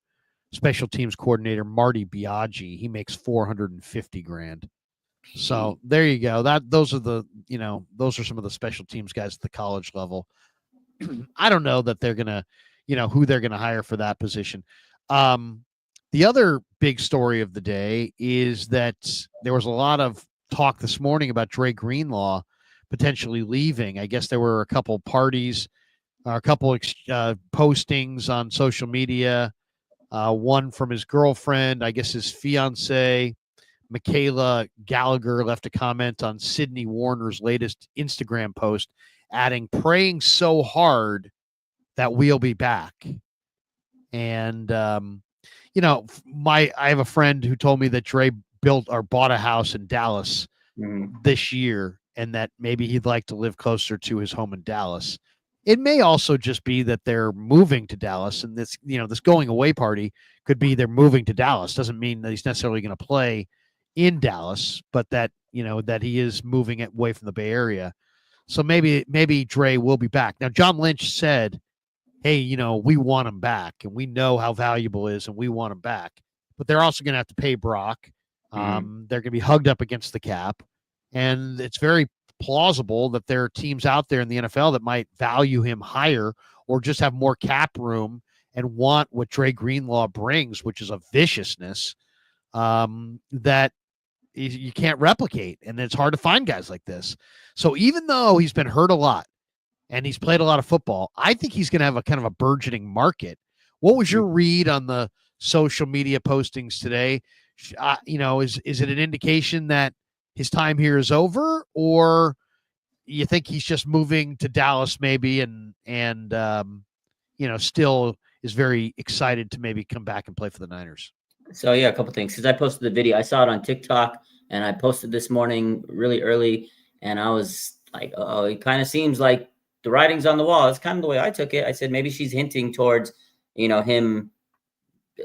special teams coordinator, Marty Biaggi. He makes $450,000. So there you go. Those are some of the special teams guys at the college level. I don't know that they're gonna, who they're gonna hire for that position. The other big story of the day is that there was a lot of talk this morning about Dre Greenlaw potentially leaving. I guess there were a couple parties, a couple postings on social media. One from his girlfriend, I guess his fiance, Michaela Gallagher, left a comment on Sydney Warner's latest Instagram post, adding, "Praying so hard that we'll be back." And, I have a friend who told me that Dre built or bought a house in Dallas this year, and that maybe he'd like to live closer to his home in Dallas. It may also just be that they're moving to Dallas, and this going away party could be they're moving to Dallas. Doesn't mean that he's necessarily going to play in Dallas, but that he is moving away from the Bay Area. So maybe Dre will be back. Now, John Lynch said, hey, we want him back, and we know how valuable he is, and we want him back. But they're also going to have to pay Brock. They're going to be hugged up against the cap, and it's very plausible that there are teams out there in the NFL that might value him higher or just have more cap room and want what Dre Greenlaw brings, which is a viciousness that you can't replicate. And it's hard to find guys like this. So even though he's been hurt a lot and he's played a lot of football, I think he's going to have a kind of a burgeoning market. What was your read on the social media postings today? Is it an indication that his time here is over, or you think he's just moving to Dallas maybe and still is very excited to maybe come back and play for the Niners? So, yeah, a couple things. Because I posted the video. I saw it on TikTok, and I posted this morning really early, and I was like, oh, it kind of seems like the writing's on the wall. It's kind of the way I took it. I said maybe she's hinting towards, him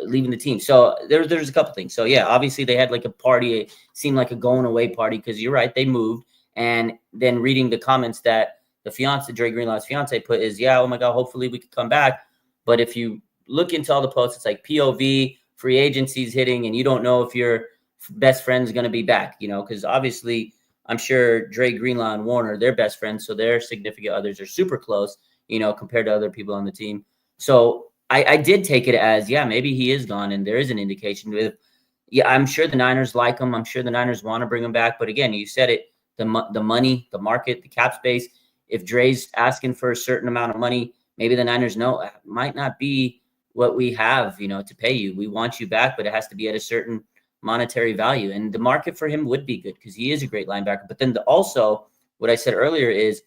leaving the team. So there's a couple things. So, yeah, obviously they had like a party. It seemed like a going away party because you're right, they moved. And then reading the comments that the fiance, Dre Greenlaw's fiance, put is, yeah, oh my God, hopefully we could come back. But if you look into all the posts, it's like POV, free agency's hitting, and you don't know if your best friend's going to be back, because obviously I'm sure Dre Greenlaw and Warner, they're best friends. So their significant others are super close, compared to other people on the team. So I did take it as, yeah, maybe he is gone. And there is an indication with, yeah, I'm sure the Niners like him. I'm sure the Niners want to bring him back. But again, you said it, the money, the market, the cap space. If Dre's asking for a certain amount of money, maybe the Niners know it might not be what we have, to pay you. We want you back, but it has to be at a certain monetary value. And the market for him would be good because he is a great linebacker. But then also what I said earlier is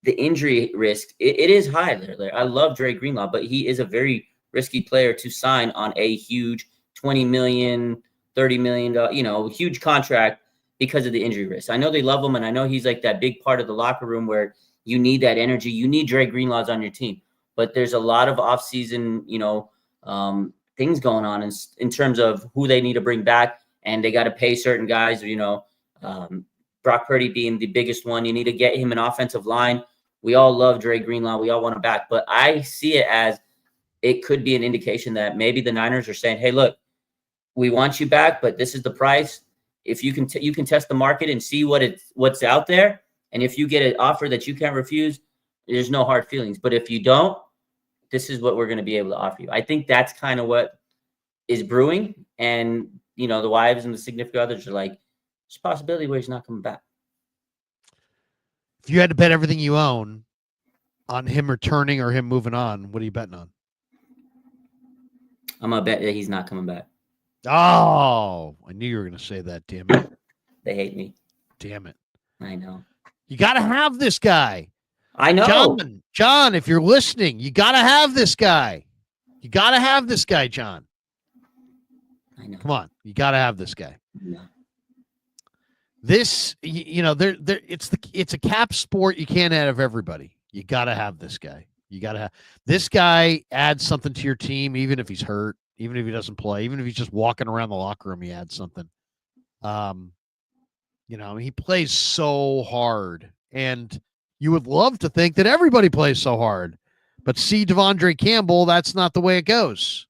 the injury risk. It is high there. I love Dre Greenlaw, but he is a very risky player to sign on a huge $20 million, $30 million, huge contract because of the injury risk. I know they love him, and I know he's like that big part of the locker room where you need that energy. You need Dre Greenlaws on your team. But there's a lot of offseason, things going on in terms of who they need to bring back, and they got to pay certain guys. Brock Purdy being the biggest one. You need to get him an offensive line. We all love Dre Greenlaw. We all want him back, but I see it as it could be an indication that maybe the Niners are saying, "Hey, look, we want you back, but this is the price. If you can, you can test the market and see what's out there, and if you get an offer that you can't refuse, there's no hard feelings. But if you don't, this is what we're going to be able to offer you." I think that's kind of what is brewing, and the wives and the significant others are like, "There's a possibility where he's not coming back." If you had to bet everything you own on him returning or him moving on, what are you betting on? I'm gonna bet that he's not coming back. Oh, I knew you were going to say that. Damn it! They hate me. Damn it! I know. You got to have this guy. I know, John. If you're listening, you got to have this guy. You got to have this guy, John. I know. Come on, you got to have this guy. No. This, it's a cap sport. You can't have everybody. You got to have this guy. You got to have this guy. Adds something to your team, even if he's hurt, even if he doesn't play, even if he's just walking around the locker room. He adds something. He plays so hard, and you would love to think that everybody plays so hard, but see Devondre Campbell, that's not the way it goes.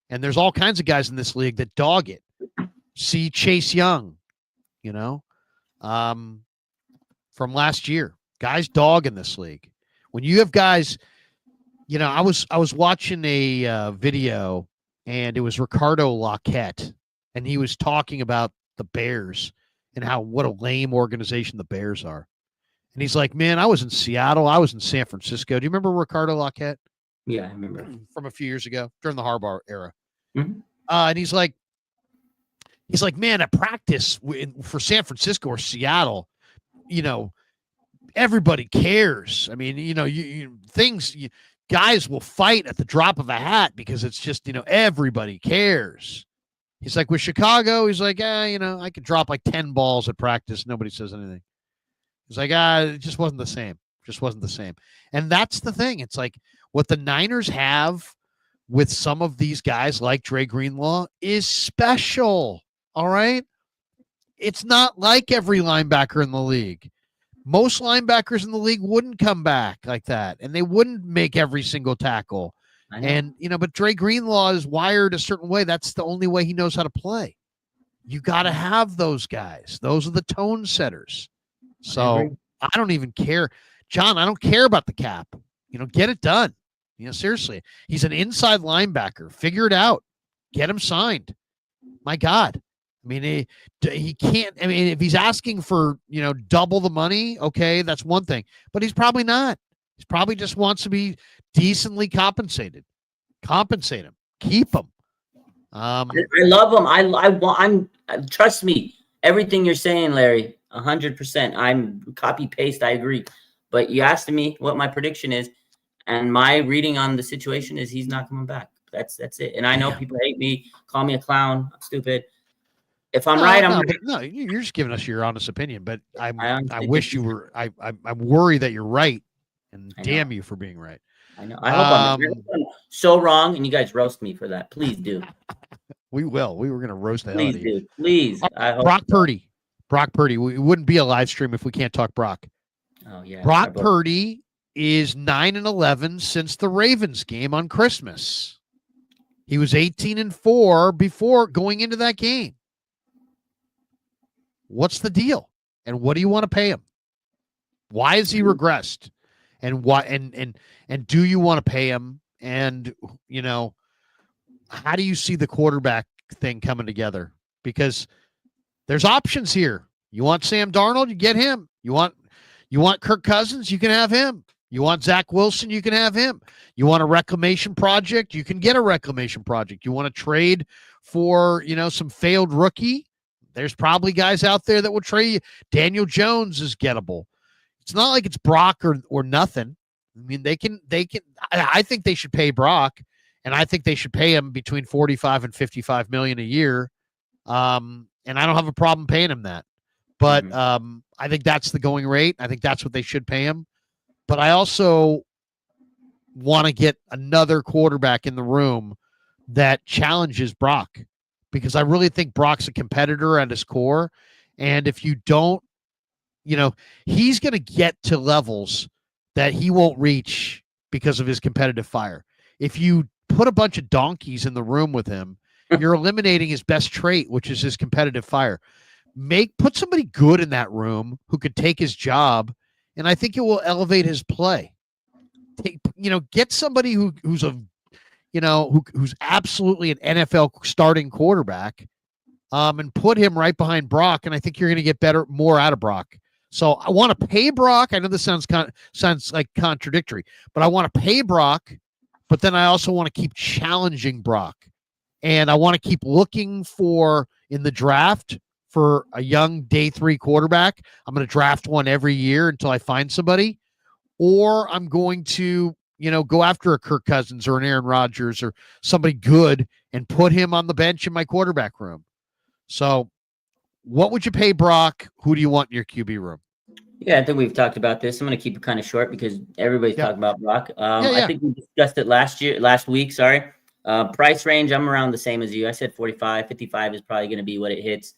And there's all kinds of guys in this league that dog it. See Chase Young, from last year, guys dog in this league. When you have guys, I was watching a video, and it was Ricardo Laquette, and he was talking about the Bears and what a lame organization the Bears are. And he's like, "Man, I was in Seattle. I was in San Francisco." Do you remember Ricardo Laquette? Yeah, I remember. From a few years ago during the Harbaugh era. Mm-hmm. And he's like, "Man, at practice for San Francisco or Seattle, everybody cares. I mean, guys will fight at the drop of a hat because it's just, everybody cares." He's like, with Chicago, he's like, I could drop like 10 balls at practice. Nobody says anything. He's like, it just wasn't the same. Just wasn't the same. And that's the thing. It's like what the Niners have with some of these guys like Dre Greenlaw is special. All right. It's not like every linebacker in the league. Most linebackers in the league wouldn't come back like that, and they wouldn't make every single tackle. And, but Dre Greenlaw is wired a certain way. That's the only way he knows how to play. You got to have those guys. Those are the tone setters. So I don't even care. John, I don't care about the cap. Get it done. Seriously. He's an inside linebacker. Figure it out. Get him signed. My God. I mean, he can't. I mean, if he's asking for, double the money, okay, that's one thing. But he's probably not. He probably just wants to be decently compensated. Compensate him. Keep him. I love him. I'm trust me. Everything you're saying, Larry, 100%. I'm copy paste. I agree. But you asked me what my prediction is, and my reading on the situation is he's not coming back. That's it. And I know people hate me, call me a clown, I'm stupid. If I'm right, I'm right. No, you're just giving us your honest opinion. But I wish you were. I worry that you're right, and damn you for being right. I know. I hope I'm so wrong, and you guys roast me for that. Please do. We will. We were going to roast the hell out of you. Please. Brock Purdy. Brock Purdy. We wouldn't be a live stream if we can't talk Brock. Oh yeah. Brock Purdy is 9-11 since the Ravens game on Christmas. He was 18-4 before going into that game. What's the deal? And what do you want to pay him? Why has he regressed? And why and do you want to pay him? And how do you see the quarterback thing coming together? Because there's options here. You want Sam Darnold, you get him. You want Kirk Cousins, you can have him. You want Zach Wilson, you can have him. You want a reclamation project, you can get a reclamation project. You want to trade for, some failed rookie? There's probably guys out there that will trade you. Daniel Jones is gettable. It's not like it's Brock or nothing. I mean, they can. I think they should pay Brock, and I think they should pay him between $45 and $55 million a year. And I don't have a problem paying him that. But I think that's the going rate. I think that's what they should pay him. But I also want to get another quarterback in the room that challenges Brock, because I really think Brock's a competitor at his core. And if you don't, he's going to get to levels that he won't reach because of his competitive fire. If you put a bunch of donkeys in the room with him, you're eliminating his best trait, which is his competitive fire. Put somebody good in that room who could take his job, and I think it will elevate his play. Get somebody who's absolutely an NFL starting quarterback, and put him right behind Brock, and I think you're going to get more out of Brock. So I want to pay Brock. I know this sounds like contradictory, but I want to pay Brock, but then I also want to keep challenging Brock. And I want to keep looking in the draft for a young day 3 quarterback. I'm going to draft one every year until I find somebody, or I'm going to, go after a Kirk Cousins or an Aaron Rodgers or somebody good and put him on the bench in my quarterback room. So what would you pay Brock? Who do you want in your QB room? Yeah, I think we've talked about this. I'm going to keep it kind of short because everybody's talking about Brock. Yeah. I think we discussed it last week. Sorry. Price range, I'm around the same as you. I said 45, 55 is probably going to be what it hits,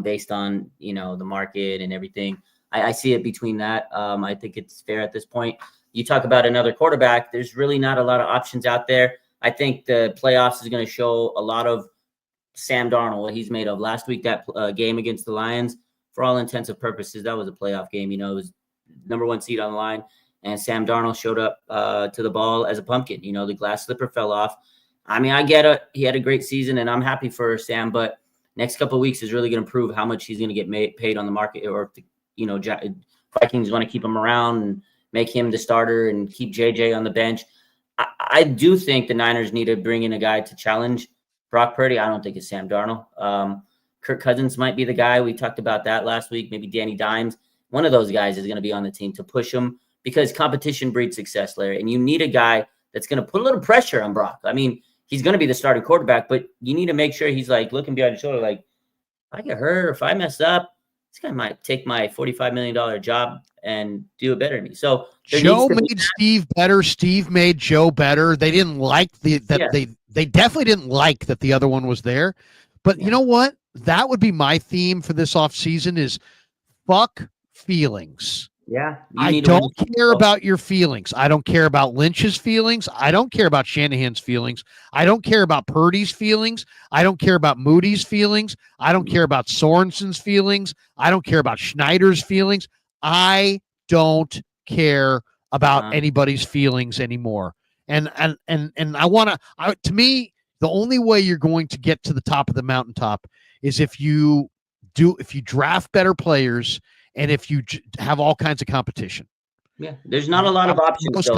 based on, the market and everything. I see it between that. I think it's fair at this point. You talk about another quarterback. There's really not a lot of options out there. I think the playoffs is going to show a lot of Sam Darnold, what he's made of. Last week, that game against the Lions, for all intents and purposes, that was a playoff game. It was number 1 seed on the line, and Sam Darnold showed up to the ball as a pumpkin. The glass slipper fell off. I mean, I get it. He had a great season, and I'm happy for Sam, but next couple of weeks is really going to prove how much he's going to get paid on the market, or if Vikings want to keep him around and make him the starter and keep JJ on the bench. I do think the Niners need to bring in a guy to challenge Brock Purdy. I don't think it's Sam Darnold. Kirk Cousins might be the guy. We talked about that last week. Maybe Danny Dimes. One of those guys is going to be on the team to push him, because competition breeds success, Larry. And you need a guy that's going to put a little pressure on Brock. I mean, he's going to be the starting quarterback, but you need to make sure he's like looking behind his shoulder, like, if I get hurt or if I mess up, this guy might take my $45 million job and do it better than me. So Joe made Steve better. Steve made Joe better. They didn't like they definitely didn't like that the other one was there. But you know what? That would be my theme for this offseason is fuck feelings. Yeah. I don't care about your feelings. I don't care about Lynch's feelings. I don't care about Shanahan's feelings. I don't care about Purdy's feelings. I don't care about Moody's feelings. I don't care about Sorensen's feelings. I don't care about Schneider's feelings. I don't care about anybody's feelings anymore. And I want to me, the only way you're going to get to the top of the mountaintop is if you draft better players and if you have all kinds of competition. Yeah, there's not a lot of options.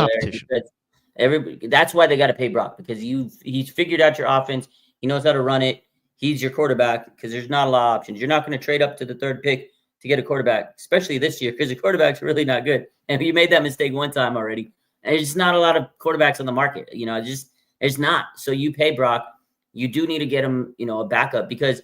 That's why they got to pay Brock, because he's figured out your offense. He knows how to run it. He's your quarterback, because there's not a lot of options. You're not going to trade up to the 3rd pick to get a quarterback, especially this year, because the quarterbacks are really not good. And you made that mistake one time already. And there's not a lot of quarterbacks on the market. There's not. So you pay Brock. You do need to get him, a backup, because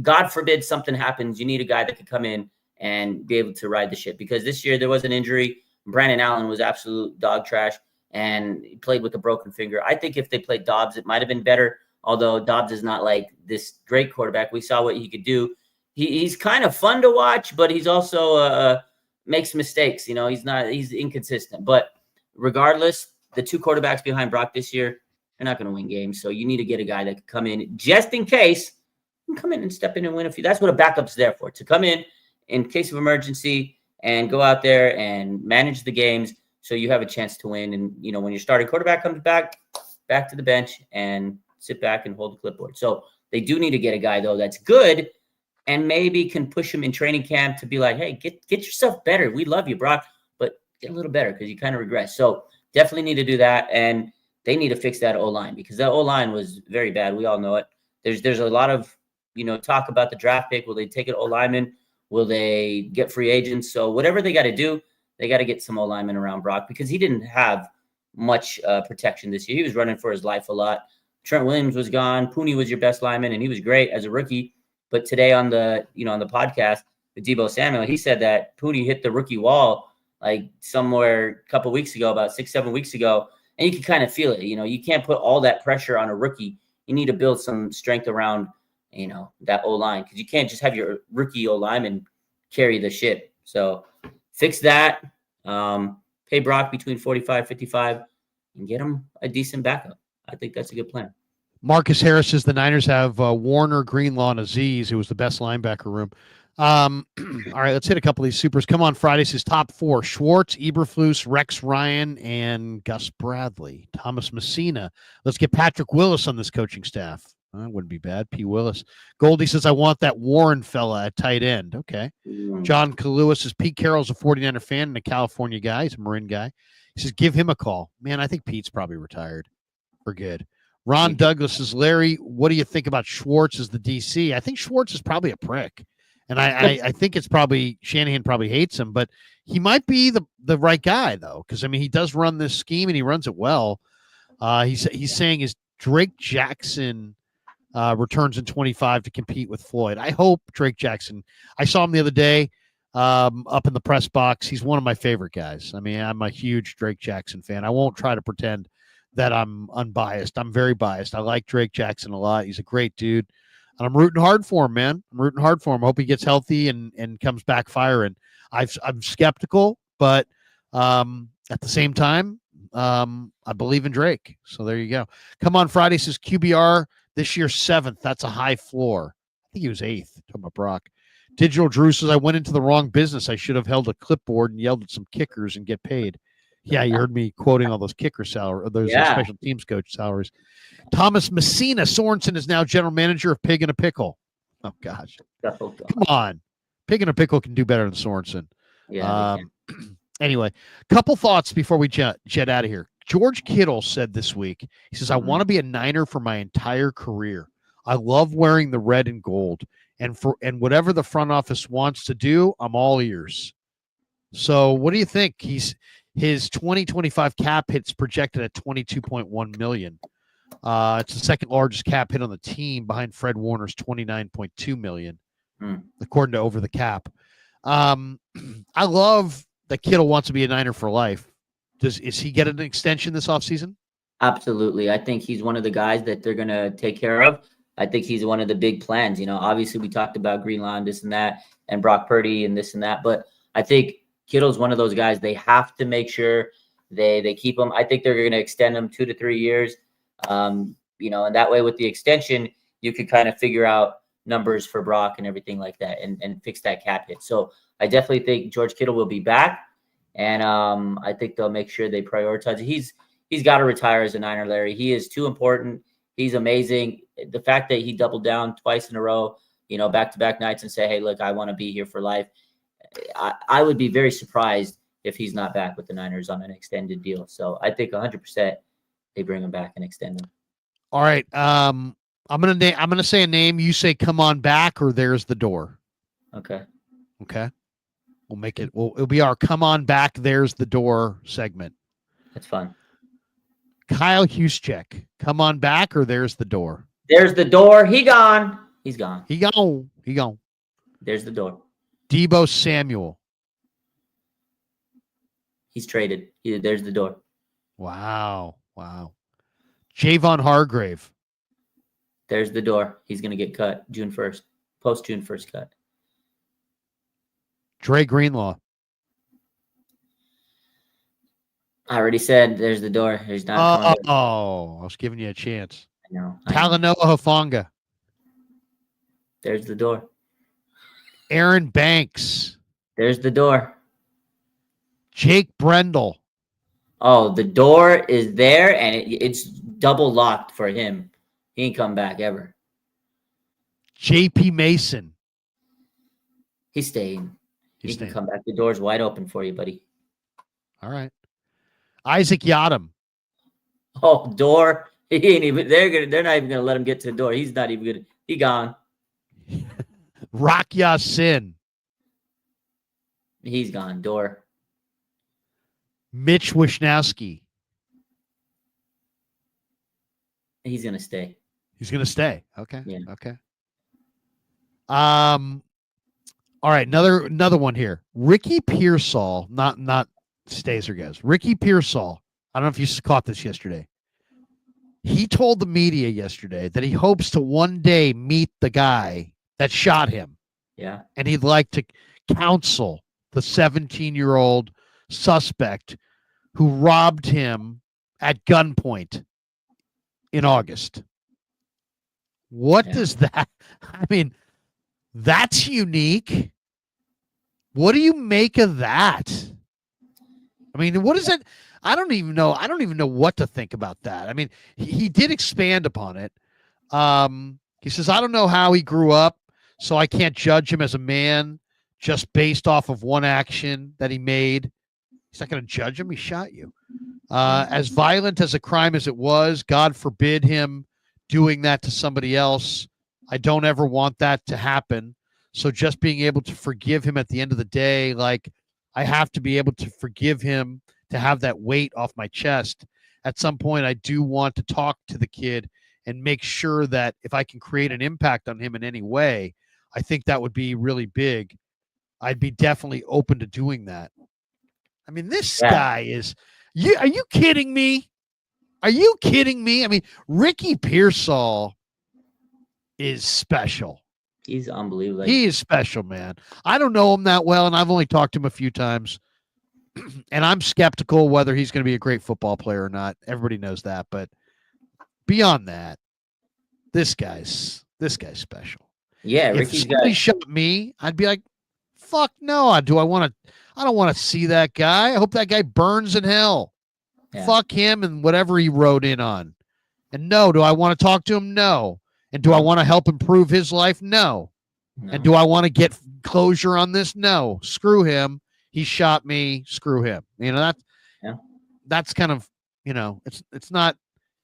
God forbid something happens. You need a guy that could come in and be able to ride the ship, because this year there was an injury. Brandon Allen was absolute dog trash, and he played with a broken finger. I think if they played Dobbs, it might have been better, although Dobbs is not like this great quarterback. We saw what he could do. He's kind of fun to watch, but he's also makes mistakes. He's inconsistent. But regardless, the 2 quarterbacks behind Brock this year, they're not going to win games. So you need to get a guy that can come in just in case, and come in and step in and win a few. That's what a backup's there for, to come in case of emergency and go out there and manage the games so you have a chance to win. And, when your starting quarterback comes back to the bench and sit back and hold the clipboard. So they do need to get a guy, though, that's good and maybe can push him in training camp to be like, hey, get yourself better. We love you, Brock, but get a little better because you kind of regress. So definitely need to do that. And they need to fix that O-line, because that O-line was very bad. We all know it. There's a lot of, talk about the draft pick. Will they take an O-lineman? Will they get free agents? So whatever they got to do, they got to get some O-linemen around Brock, because he didn't have much protection this year. He was running for his life a lot. Trent Williams was gone. Pooney was your best lineman, and he was great as a rookie. But today on the podcast with Deebo Samuel, he said that Pooney hit the rookie wall like somewhere a couple weeks ago, about 6-7 weeks ago, and you can kind of feel it. You can't put all that pressure on a rookie. You need to build some strength around, that O-line, because you can't just have your rookie O-lineman carry the ship. So fix that. Pay Brock between 45, 55, and get him a decent backup. I think that's a good plan. Marcus Harris says the Niners have Warner, Greenlaw, and Aziz, who was the best linebacker room. All right, let's hit a couple of these supers. Come on Fridays, his top four: Schwartz, Eberflus, Rex Ryan, and Gus Bradley. Thomas Messina. Let's get Patrick Willis on this coaching staff. That wouldn't be bad. P. Willis. Goldie says, I want that Warren fella at tight end. Okay. John Kalua says, Pete Carroll's a 49er fan and a California guy. He's a Marin guy. He says, give him a call. Man, I think Pete's probably retired for good. Ron Douglas says, Larry, what do you think about Schwartz as the DC? I think Schwartz is probably a prick. And I think it's probably Shanahan probably hates him, but he might be the right guy, though, because, I mean, he does run this scheme and he runs it well. He's saying is Drake Jackson returns in 25 to compete with Floyd. I hope Drake Jackson. I saw him the other day up in the press box. He's one of my favorite guys. I mean, I'm a huge Drake Jackson fan. I won't try to pretend that I'm unbiased. I'm very biased. I like Drake Jackson a lot. He's a great dude. And I'm rooting hard for him, man. I'm rooting hard for him. I hope he gets healthy and comes back firing. I'm skeptical, but at the same time, I believe in Drake. So there you go. Come on Friday says QBR this year 7th. That's a high floor. I think he was 8th. Talking about Brock. Digital Drew says I went into the wrong business. I should have held a clipboard and yelled at some kickers and get paid. Yeah, you heard me quoting all those kicker salaries, those special teams coach salaries. Thomas Messina Sorensen is now general manager of Pig and a Pickle. Oh gosh, come on, Pig and a Pickle can do better than Sorensen. Yeah. Anyway, couple thoughts before we jet out of here. George Kittle said this week, he says, I want to be a Niner for my entire career. I love wearing the red and gold, and whatever the front office wants to do, I'm all ears. So what do you think? His 2025 cap hit's projected at $22.1 million. It's the second largest cap hit on the team behind Fred Warner's $29.2 million, according to Over the Cap. I love that Kittle wants to be a Niner for life. Is he get an extension this offseason? Absolutely. I think he's one of the guys that they're going to take care of. I think he's one of the big plans. Obviously we talked about Greenlaw, this and that, and Brock Purdy and this and that, but I think Kittle's one of those guys. They have to make sure they keep him. I think they're going to extend him 2 to 3 years. And that way with the extension, you could kind of figure out numbers for Brock and everything like that and fix that cap hit. So I definitely think George Kittle will be back. And I think they'll make sure they prioritize it. He's got to retire as a Niner, Larry. He is too important. He's amazing. The fact that he doubled down twice in a row, back-to-back nights and say, hey, look, I want to be here for life. I would be very surprised if he's not back with the Niners on an extended deal. So I think 100% they bring him back and extend him. All right. I'm gonna say a name. You say come on back or there's the door. Okay. We'll make it. It'll be our come on back. There's the door segment. That's fun. Kyle Juszczyk, come on back or there's the door. There's the door. He's gone. He gone. There's the door. Deebo Samuel. He's traded. There's the door. Wow. Javon Hargrave. There's the door. He's going to get cut June 1st. Post June 1st cut. Dre Greenlaw. I already said there's the door. There's not. I was giving you a chance. I know. Talanoa Hufanga. There's the door. Aaron Banks. There's the door. Jake Brendel. Oh, the door is there, and it's double locked for him. He ain't come back ever. JP Mason. He's staying. He can come back. The door's wide open for you, buddy. All right. Isaac Yadam. Oh, door. He ain't even. They're not even gonna let him get to the door. He's not even gonna. He gone. Rock Ya-Sin. He's gone. Door. Mitch Wishnowsky. He's gonna stay. Okay. Yeah. Okay. All right. Another one here. Ricky Pearsall. Not stays or goes. Ricky Pearsall. I don't know if you caught this yesterday. He told the media yesterday that he hopes to one day meet the guy that shot him. Yeah. And he'd like to counsel the 17-year-old suspect who robbed him at gunpoint in August. What does that? I mean, that's unique. What do you make of that? I mean, what is it? I don't even know. I don't even know what to think about that. I mean, he did expand upon it. He says, I don't know how he grew up, so I can't judge him as a man just based off of one action that he made. He's not going to judge him. He shot you. As violent as a crime as it was, God forbid him doing that to somebody else. I don't ever want that to happen. So just being able to forgive him at the end of the day, like I have to be able to forgive him to have that weight off my chest. At some point, I do want to talk to the kid and make sure that if I can create an impact on him in any way, I think that would be really big. I'd be definitely open to doing that. I mean, this guy is, are you kidding me? Are you kidding me? I mean, Ricky Pearsall is special. He's unbelievable. He is special, man. I don't know him that well, and I've only talked to him a few times. And I'm skeptical whether he's going to be a great football player or not. Everybody knows that. But beyond that, this guy's special. Yeah, if somebody shot me, I'd be like, fuck no. I don't want to see that guy. I hope that guy burns in hell. Yeah. Fuck him and whatever he wrote in on. And no, do I want to talk to him? No. And do I want to help improve his life? No. And do I want to get closure on this? No. Screw him. He shot me. Screw him. You know, that's kind of, you know, it's not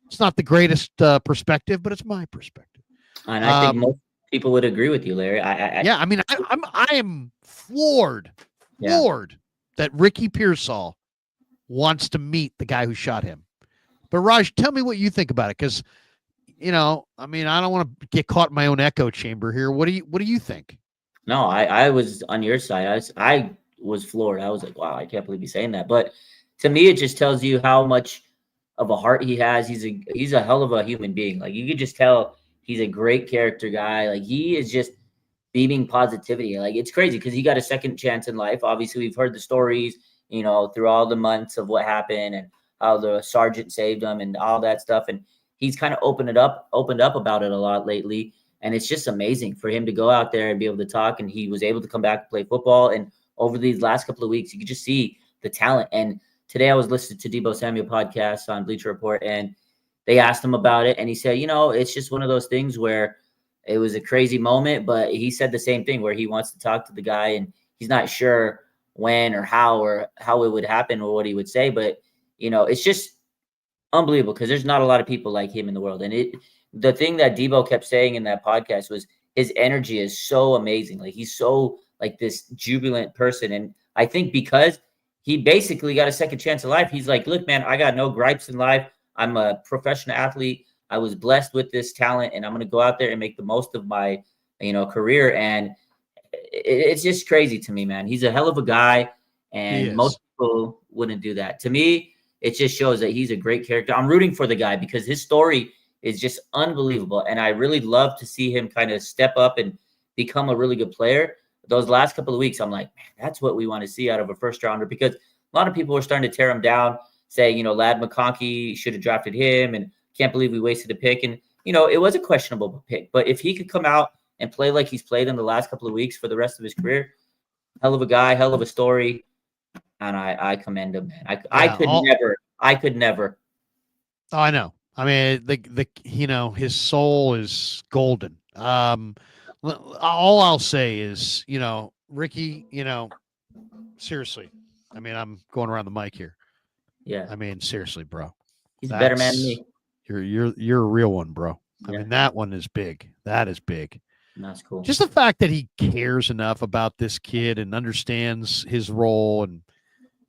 the greatest perspective, but it's my perspective. And I think most people would agree with you, Larry. I mean, I am floored that Ricky Pearsall wants to meet the guy who shot him. But Raj, tell me what you think about it, because, you know, I mean, I don't want to get caught in my own echo chamber here. What do you think? No, I was on your side. I was floored. I was like, wow, I can't believe he's saying that. But to me, it just tells you how much of a heart he has. He's a hell of a human being. Like, you could just tell he's a great character guy. Like, he is just beaming positivity. Like, it's crazy because he got a second chance in life. Obviously, we've heard the stories, you know, through all the months of what happened and how the sergeant saved him and all that stuff. And he's kind of opened up about it a lot lately. And it's just amazing for him to go out there and be able to talk. And he was able to come back and play football. And over these last couple of weeks, you could just see the talent. And today I was listening to Deebo Samuel podcast on Bleacher Report, and they asked him about it. And he said, you know, it's just one of those things where it was a crazy moment, but he said the same thing where he wants to talk to the guy and he's not sure when or how it would happen or what he would say. But, you know, it's just unbelievable because there's not a lot of people like him in the world. And the thing that Deebo kept saying in that podcast was his energy is so amazing. Like, he's so like this jubilant person. And I think because he basically got a second chance in life, he's like, look, man, I got no gripes in life. I'm a professional athlete. I was blessed with this talent, and I'm going to go out there and make the most of my, you know, career. And it's just crazy to me, man. He's a hell of a guy, and most people wouldn't do that. To me, it just shows that he's a great character. I'm rooting for the guy because his story is just unbelievable. And I really love to see him kind of step up and become a really good player. Those last couple of weeks, I'm like, man, that's what we want to see out of a first rounder, because a lot of people were starting to tear him down, saying, you know, Lad McConkey should have drafted him and can't believe we wasted a pick. And, you know, it was a questionable pick, but if he could come out and play like he's played in the last couple of weeks for the rest of his career, hell of a guy, hell of a story. And I commend him, man. I could never. Oh, I know. I mean, you know, his soul is golden. All I'll say is, you know, Ricky, you know, seriously. I mean, I'm going around the mic here. Yeah. I mean, seriously, bro. He's a better man than me. You're a real one, bro. Yeah. I mean, that one is big. That is big. That's cool. Just the fact that he cares enough about this kid and understands his role, and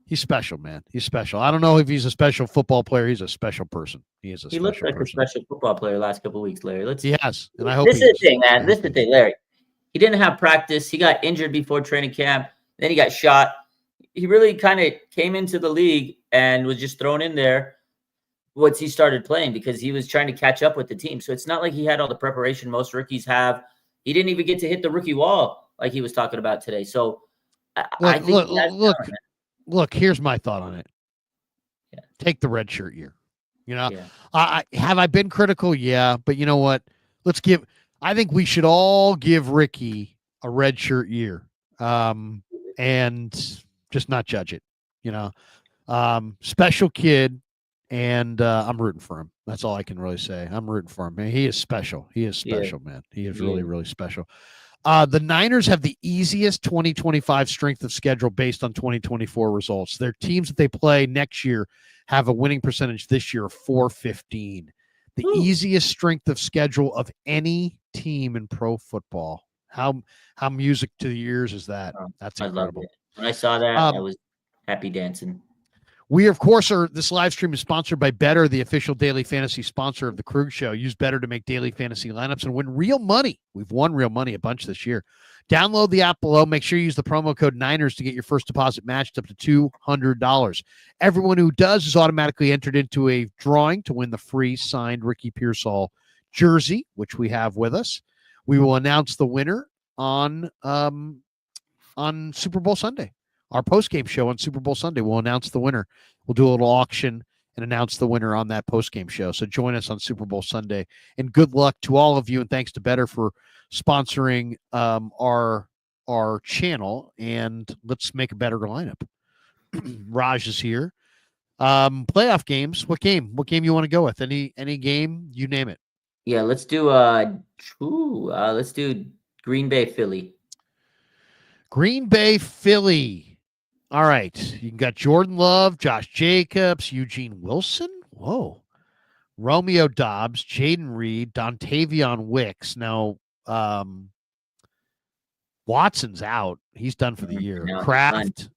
he's special, man. He's special. I don't know if he's a special football player. He's a special person. He is a special person. He looked like a special football player the last couple of weeks, Larry. He has, and I hope this is the thing, man. This is the thing, Larry. He didn't have practice. He got injured before training camp. Then he got shot. he really kind of came into the league and was just thrown in there once he started playing because he was trying to catch up with the team. So it's not like he had all the preparation most rookies have. He didn't even get to hit the rookie wall like he was talking about today. So I think look, here's my thought on it. Yeah. Take the red shirt year. You know, yeah. Have I been critical? Yeah. But you know what? I think we should all give Ricky a red shirt year. And just not judge it, you know. Special kid, and I'm rooting for him. That's all I can really say. I'm rooting for him. Man, he is special. He is special, man. He is really, really special. The Niners have the easiest 2025 strength of schedule based on 2024 results. Their teams that they play next year have a winning percentage this year of 415. The easiest strength of schedule of any team in pro football. How music to the ears is that? That's incredible. When I saw that, I was happy dancing. We, of course, this live stream is sponsored by Better, the official daily fantasy sponsor of the Krug Show. Use Better to make daily fantasy lineups and win real money. We've won real money a bunch this year. Download the app below. Make sure you use the promo code Niners to get your first deposit matched up to $200. Everyone who does is automatically entered into a drawing to win the free signed Ricky Pearsall jersey, which we have with us. We will announce the winner on Super Bowl Sunday. Our post-game show on Super Bowl Sunday, we'll announce the winner. We'll do a little auction and announce the winner on that post-game show. So join us on Super Bowl Sunday. And good luck to all of you. And thanks to Better for sponsoring our channel. And let's make a better lineup. Raj is here. Playoff games. What game you want to go with? Any game? You name it. Yeah, let's do Green Bay, Philly. Green Bay, Philly. All right. You got Jordan Love, Josh Jacobs, Eugene Wilson. Whoa. Romeo Dobbs, Jaden Reed, Dontavion Wicks. Now, Watson's out. He's done for the year. Kraft,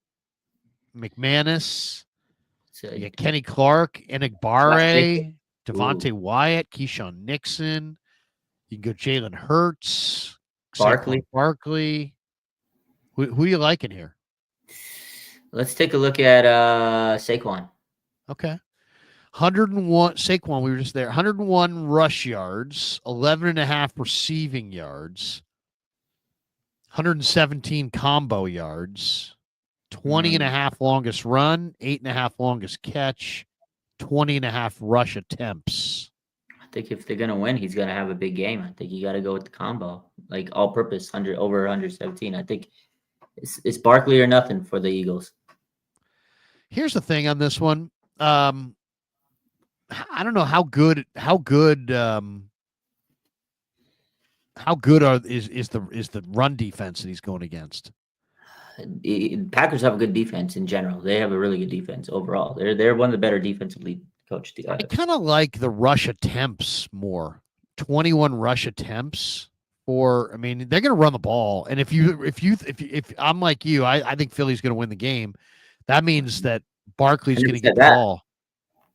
McManus, Kenny Clark, Enigbare, Devontae Wyatt, Keyshawn Nixon. You can go Jalen Hurts, Barkley. Who are you liking here? Let's take a look at Saquon. Okay. 101 Saquon, we were just there. 101 rush yards, 11.5 receiving yards, 117 combo yards, 20.5 longest run, 8.5 longest catch, 20.5 rush attempts. I think if they're gonna win, he's gonna have a big game. I think you got to go with the combo, like all-purpose over 117. I think it's Barkley or nothing for the Eagles. Here's the thing on this one. I don't know how good is the run defense that he's going against. Packers have a good defense in general. They have a really good defense overall. They're one of the better defensively coached. I kind of like the rush attempts more. 21 rush attempts. They're going to run the ball, and if I'm like you, I think Philly's going to win the game. That means that Barkley's going to get the ball.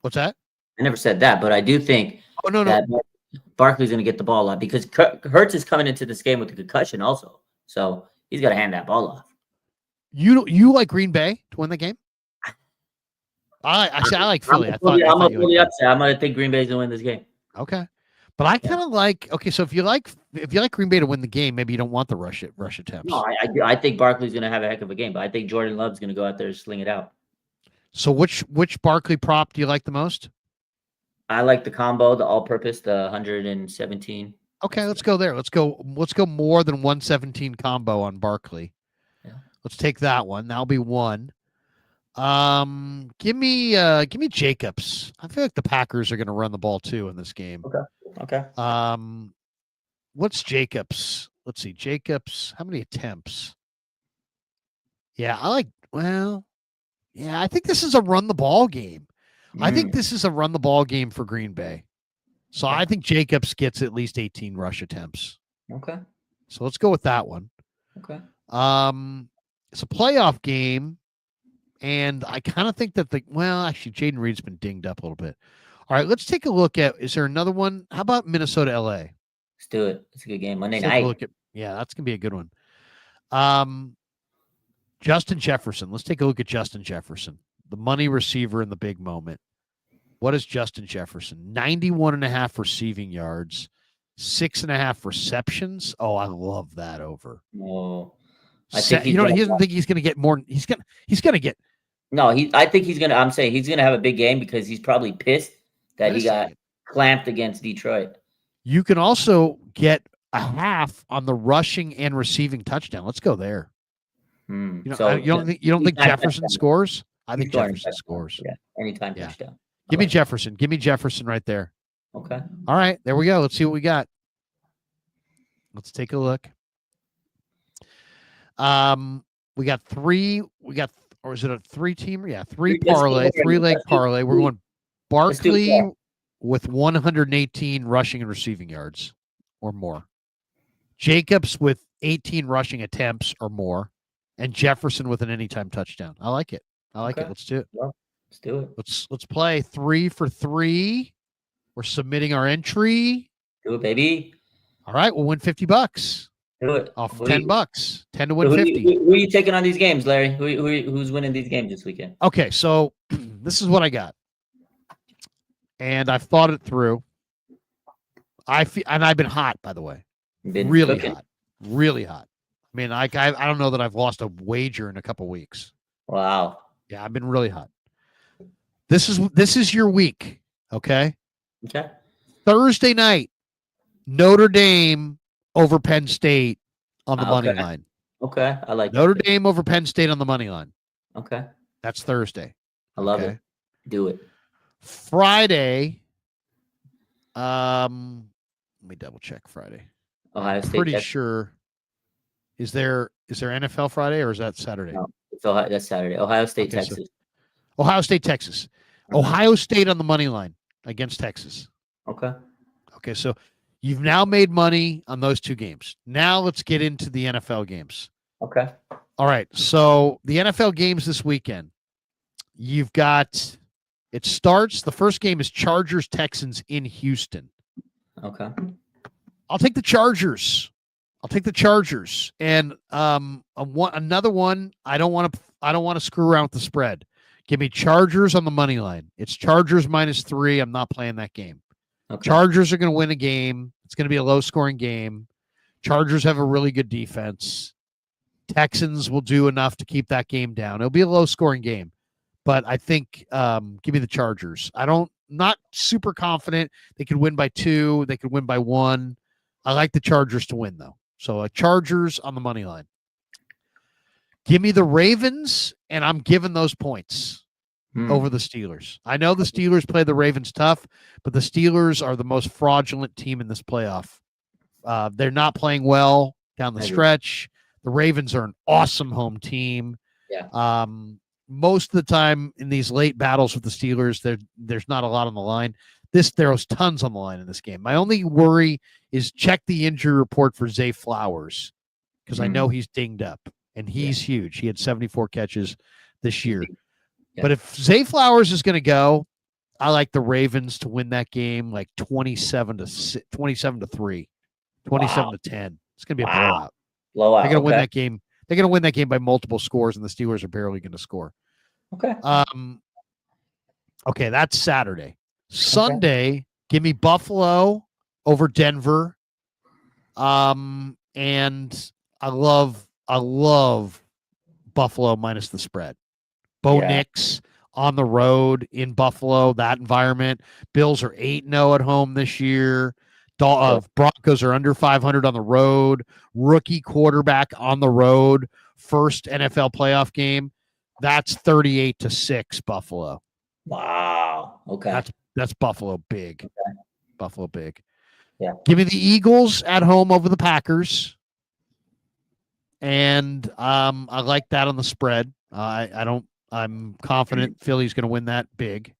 What's that? I never said that, but I do think that Barkley's going to get the ball a lot because Hurts is coming into this game with a concussion also, so he's got to hand that ball off. You like Green Bay to win the game? I like Philly. I'm fully upset. I'm going to think Green Bay's going to win this game. Okay. But I kind of like, so if you like Green Bay to win the game, maybe you don't want the rush attempts. No, I think Barkley's going to have a heck of a game, but I think Jordan Love's going to go out there and sling it out. So which Barkley prop do you like the most? I like the combo, the all-purpose, the 117. Okay, let's go there. Let's go more than 117 combo on Barkley. Yeah. Let's take that one. That'll be one. Give me Jacobs. I feel like the Packers are going to run the ball too in this game. Okay. What's Jacobs? Let's see. Jacobs, how many attempts? Yeah, I think this is a run the ball game. I think this is a run the ball game for Green Bay. So I think Jacobs gets at least 18 rush attempts. Okay. So let's go with that one. Okay. It's a playoff game. And I kind of think that actually Jaden Reed's been dinged up a little bit. All right, let's take a look at, is there another one? How about Minnesota, LA? Let's do it. It's a good game. Monday night. That's going to be a good one. Justin Jefferson. Let's take a look at Justin Jefferson, the money receiver in the big moment. What is Justin Jefferson? 91.5 receiving yards, 6.5 receptions. Oh, I love that over. Oh, I think He doesn't think he's going to get more. He's going to get. No, I think he's going to. I'm saying he's going to have a big game because he's probably pissed that he got clamped against Detroit. You can also get a half on the rushing and receiving touchdown. Let's go there. You don't think Jefferson scores? I think Jefferson scores. Yeah, anytime touchdown. Give me Jefferson. Give me Jefferson right there. Okay. All right, there we go. Let's see what we got. Let's take a look. We got three. Or is it a 3-teamer? Yeah, 3-leg parlay. We're going Barkley with 118 rushing and receiving yards or more. Jacobs with 18 rushing attempts or more, and Jefferson with an anytime touchdown. I like it. Let's do it. Well, let's do it. Let's play 3 for 3. We're submitting our entry. Do it, baby. All right, we'll win $50. Do it. Off $10. 10 to win 50. Who are you taking on these games, Larry? Who's winning these games this weekend? Okay, so this is what I got. And I've thought it through. And I've been hot, by the way. Really hot. I mean, I don't know that I've lost a wager in a couple weeks. Wow. Yeah, I've been really hot. This is your week, okay? Okay. Thursday night, Notre Dame over Penn State on the money line. Okay, I like Notre Dame over Penn State on the money line. Okay. That's Thursday. I love it. Do it. Friday. Let me double check Friday. Ohio State. Pretty sure. Is there NFL Friday or is that Saturday? No, that's Saturday. Ohio State, Texas. Ohio State, Texas. Ohio State on the money line against Texas. Okay. Okay, so you've now made money on those two games. Now let's get into the NFL games. Okay. All right. So the NFL games this weekend, you've got, it starts, the first game is Chargers Texans in Houston. Okay. I'll take the Chargers. And another one, I don't want to screw around with the spread. Give me Chargers on the money line. It's Chargers -3. I'm not playing that game. Okay. Chargers are going to win a game. It's going to be a low-scoring game. Chargers have a really good defense. Texans will do enough to keep that game down. It'll be a low-scoring game, but I think give me the Chargers. Not super confident. They could win by 2. They could win by 1. I like the Chargers to win, though. So Chargers on the money line. Give me the Ravens, and I'm giving those points over the Steelers. I know the Steelers play the Ravens tough, but the Steelers are the most fraudulent team in this playoff. They're not playing well down the stretch. The Ravens are an awesome home team. Yeah. Most of the time in these late battles with the Steelers, there's not a lot on the line. There's tons on the line in this game. My only worry is check the injury report for Zay Flowers because I know he's dinged up, and he's huge. He had 74 catches this year. Yeah. But if Zay Flowers is going to go, I like the Ravens to win that game like 27-3, 27-10. It's going to be a blowout. They're going to win that game. They're going to win that game by multiple scores, and the Steelers are barely going to score. Okay. Okay, that's Saturday. Sunday, give me Buffalo over Denver. And I love Buffalo minus the spread. Bo Nix on the road in Buffalo, that environment. Bills are 8-0 at home this year. Broncos are under 500 on the road. Rookie quarterback on the road. First NFL playoff game. That's 38-6 Buffalo. Wow. Okay. That's Buffalo big. Okay. Buffalo big. Yeah. Give me the Eagles at home over the Packers. And I like that on the spread. I'm confident Philly's going to win that big.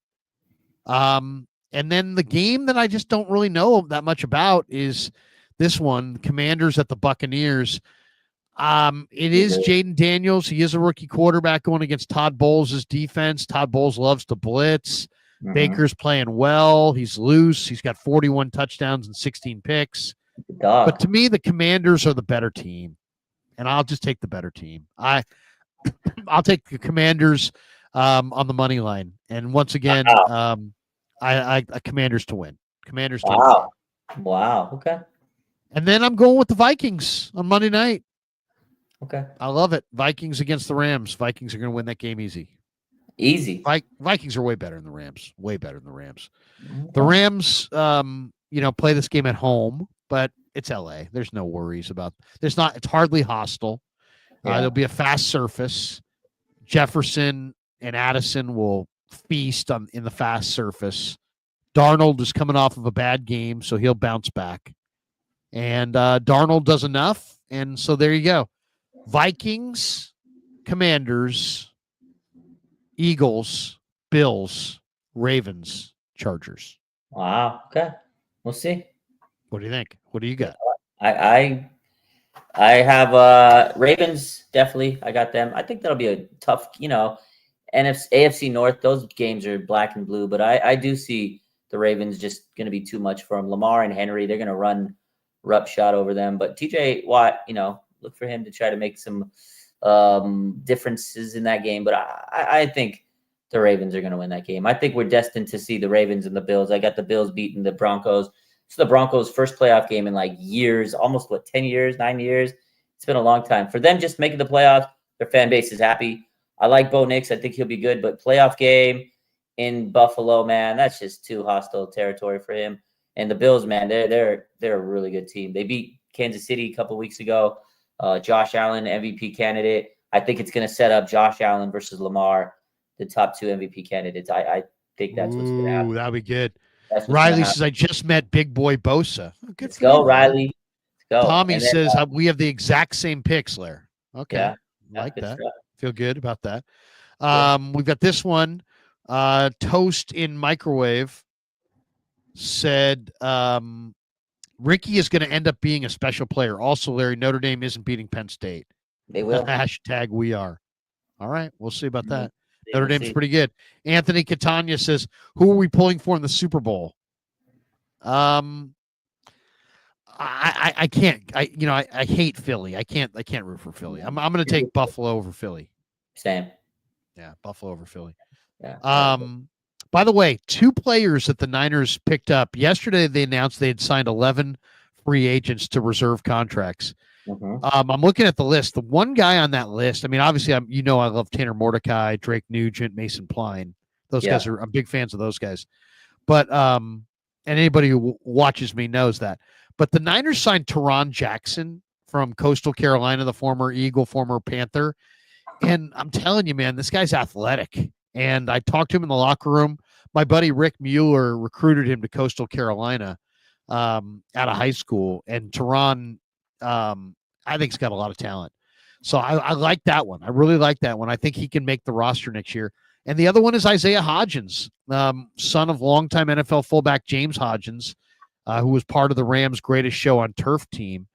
And then the game that I just don't really know that much about is this one, Commanders at the Buccaneers. It is Jaden Daniels. He is a rookie quarterback going against Todd Bowles' defense. Todd Bowles loves to blitz. Baker's playing well. He's loose. He's got 41 touchdowns and 16 picks. But to me, the Commanders are the better team, and I'll just take the better team. I'll take the Commanders on the money line. And once again, Wow. I Commanders to win. Commanders to win. Wow. Wow. Okay. And then I'm going with the Vikings on Monday night. Okay. I love it. Vikings against the Rams. Vikings are going to win that game easy. Easy. Vikings are way better than the Rams. Way better than the Rams. The Okay. Rams, play this game at home, but it's LA. There's no worries about. It's hardly hostile. Yeah. There'll be a fast surface. Jefferson and Addison will feast in the fast surface. Darnold is coming off of a bad game, so he'll bounce back. And Darnold does enough, and so there you go. Vikings, Commanders, Eagles, Bills, Ravens, Chargers. Wow. Okay. We'll see. What do you think? What do you got? I have Ravens, definitely. I got them. I think that'll be a tough, AFC North. Those games are black and blue, but I do see the Ravens just going to be too much for them. Lamar and Henry, they're going to run roughshod over them. But TJ Watt, look for him to try to make some differences in that game. But I think the Ravens are going to win that game. I think we're destined to see the Ravens and the Bills. I got the Bills beating the Broncos. It's the Broncos' first playoff game in like years, almost 10 years, 9 years. It's been a long time. For them just making the playoffs, their fan base is happy. I like Bo Nix. I think he'll be good. But playoff game in Buffalo, man, that's just too hostile territory for him. And the Bills, man, they're a really good team. They beat Kansas City a couple weeks ago. Josh Allen, MVP candidate. I think it's going to set up Josh Allen versus Lamar, the top 2 MVP candidates. I think that's what's going to happen. That'd be good. That's Riley says, I just met Big Boy Bosa. Oh, good Let's for go, you, Riley. Let's go. Tommy And then, says, we have the exact same picks, Lair. Okay. Yeah, like good that. stuff. Feel good about that. Yeah. We've got this one. Toast in Microwave said, Ricky is going to end up being a special player. Also, Larry, Notre Dame isn't beating Penn State. They will. Hashtag we are. All right. We'll see about that. We'll Notre Dame's see. pretty good. Anthony Catania says, who are we pulling for in the Super Bowl? I can't. I hate Philly. I can't root for Philly. I'm going to take Buffalo over Philly. Same. Yeah, Buffalo over Philly. Yeah. By the way, 2 players that the Niners picked up yesterday. They announced they had signed 11 free agents to reserve contracts. Mhm. I'm looking at the list. The one guy on that list, I mean, obviously, I love Tanner Mordecai, Drake Nugent, Mason Pline. Those guys I'm big fans of those guys. But and anybody who watches me knows that. But the Niners signed Teron Jackson from Coastal Carolina, the former Eagle, former Panther. And I'm telling you, man, this guy's athletic. And I talked to him in the locker room. My buddy Rick Mueller recruited him to Coastal Carolina out of high school. And Teron, I think he's got a lot of talent. So I like that one. I really like that one. I think he can make the roster next year. And the other one is Isaiah Hodgins, son of longtime NFL fullback James Hodgins, who was part of the Rams' greatest show on turf team.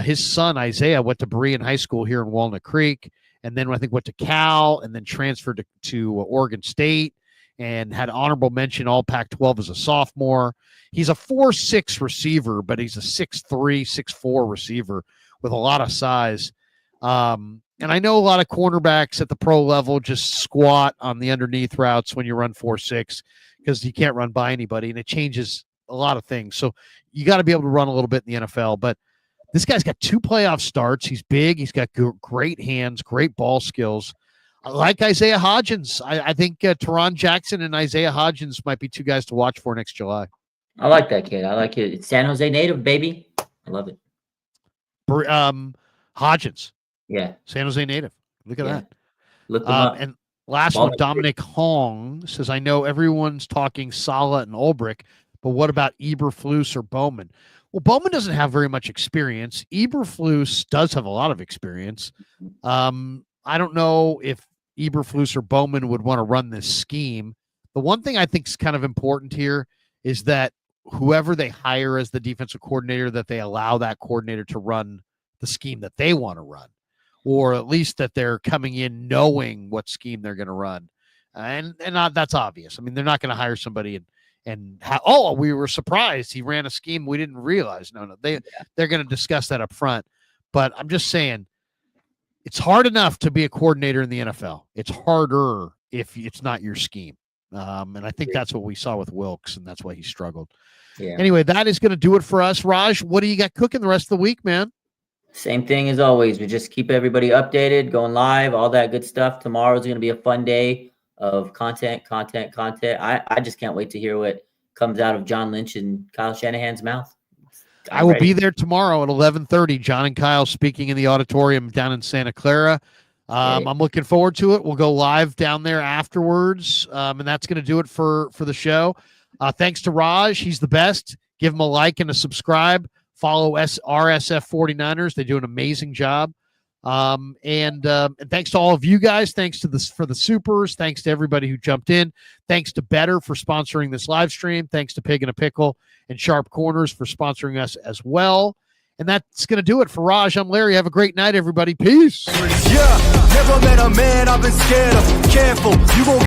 His son, Isaiah, went to Berean High School here in Walnut Creek, and then I think went to Cal, and then transferred to Oregon State, and had honorable mention all Pac-12 as a sophomore. He's a 4'6" receiver, but he's a 6'3", 6'4" receiver with a lot of size. And I know a lot of cornerbacks at the pro level just squat on the underneath routes when you run 4'6" because you can't run by anybody, and it changes a lot of things. So you got to be able to run a little bit in the NFL. But this guy's got 2 playoff starts. He's big. He's got great hands, great ball skills. I like Isaiah Hodgins. I think Teron Jackson and Isaiah Hodgins might be 2 guys to watch for next July. I like that kid. I like it. It's San Jose native, baby. I love it. Hodgins. Yeah. San Jose native. Look at that. Look them up. And last one, Dominic Hong says, I know everyone's talking Saleh and Ulbrich, but what about Eberflus or Bowman? Well, Bowman doesn't have very much experience. Eberflus does have a lot of experience. I don't know if Eberflus or Bowman would want to run this scheme. The one thing I think is kind of important here is that whoever they hire as the defensive coordinator, that they allow that coordinator to run the scheme that they want to run, or at least that they're coming in knowing what scheme they're going to run. And that's obvious. I mean, they're not going to hire somebody we were surprised he ran a scheme we didn't realize. No, they're going to discuss that up front. But I'm just saying, it's hard enough to be a coordinator in the NFL. It's harder if it's not your scheme. And I think that's what we saw with Wilkes, and that's why he struggled. Yeah. Anyway, that is going to do it for us. Raj, what do you got cooking the rest of the week, man? Same thing as always. We just keep everybody updated, going live, all that good stuff. Tomorrow's going to be a fun day of content. I just can't wait to hear what comes out of John Lynch and Kyle Shanahan's mouth. I will be there tomorrow at 11:30. John and Kyle speaking in the auditorium down in Santa Clara. I'm looking forward to it. We'll go live down there afterwards, and that's going to do it for the show. Thanks to Raj. He's the best. Give him a like and a subscribe. Follow RSF 49ers. They do an amazing job. And thanks to all of you guys. Thanks to for the supers. Thanks to everybody who jumped in. Thanks to Better for sponsoring this live stream. Thanks to Pig and a Pickle and Sharp Corners for sponsoring us as well. And that's going to do it for Raj. I'm Larry. Have a great night, everybody. Peace. Yeah, never met a man I've been scared of. Careful, you won't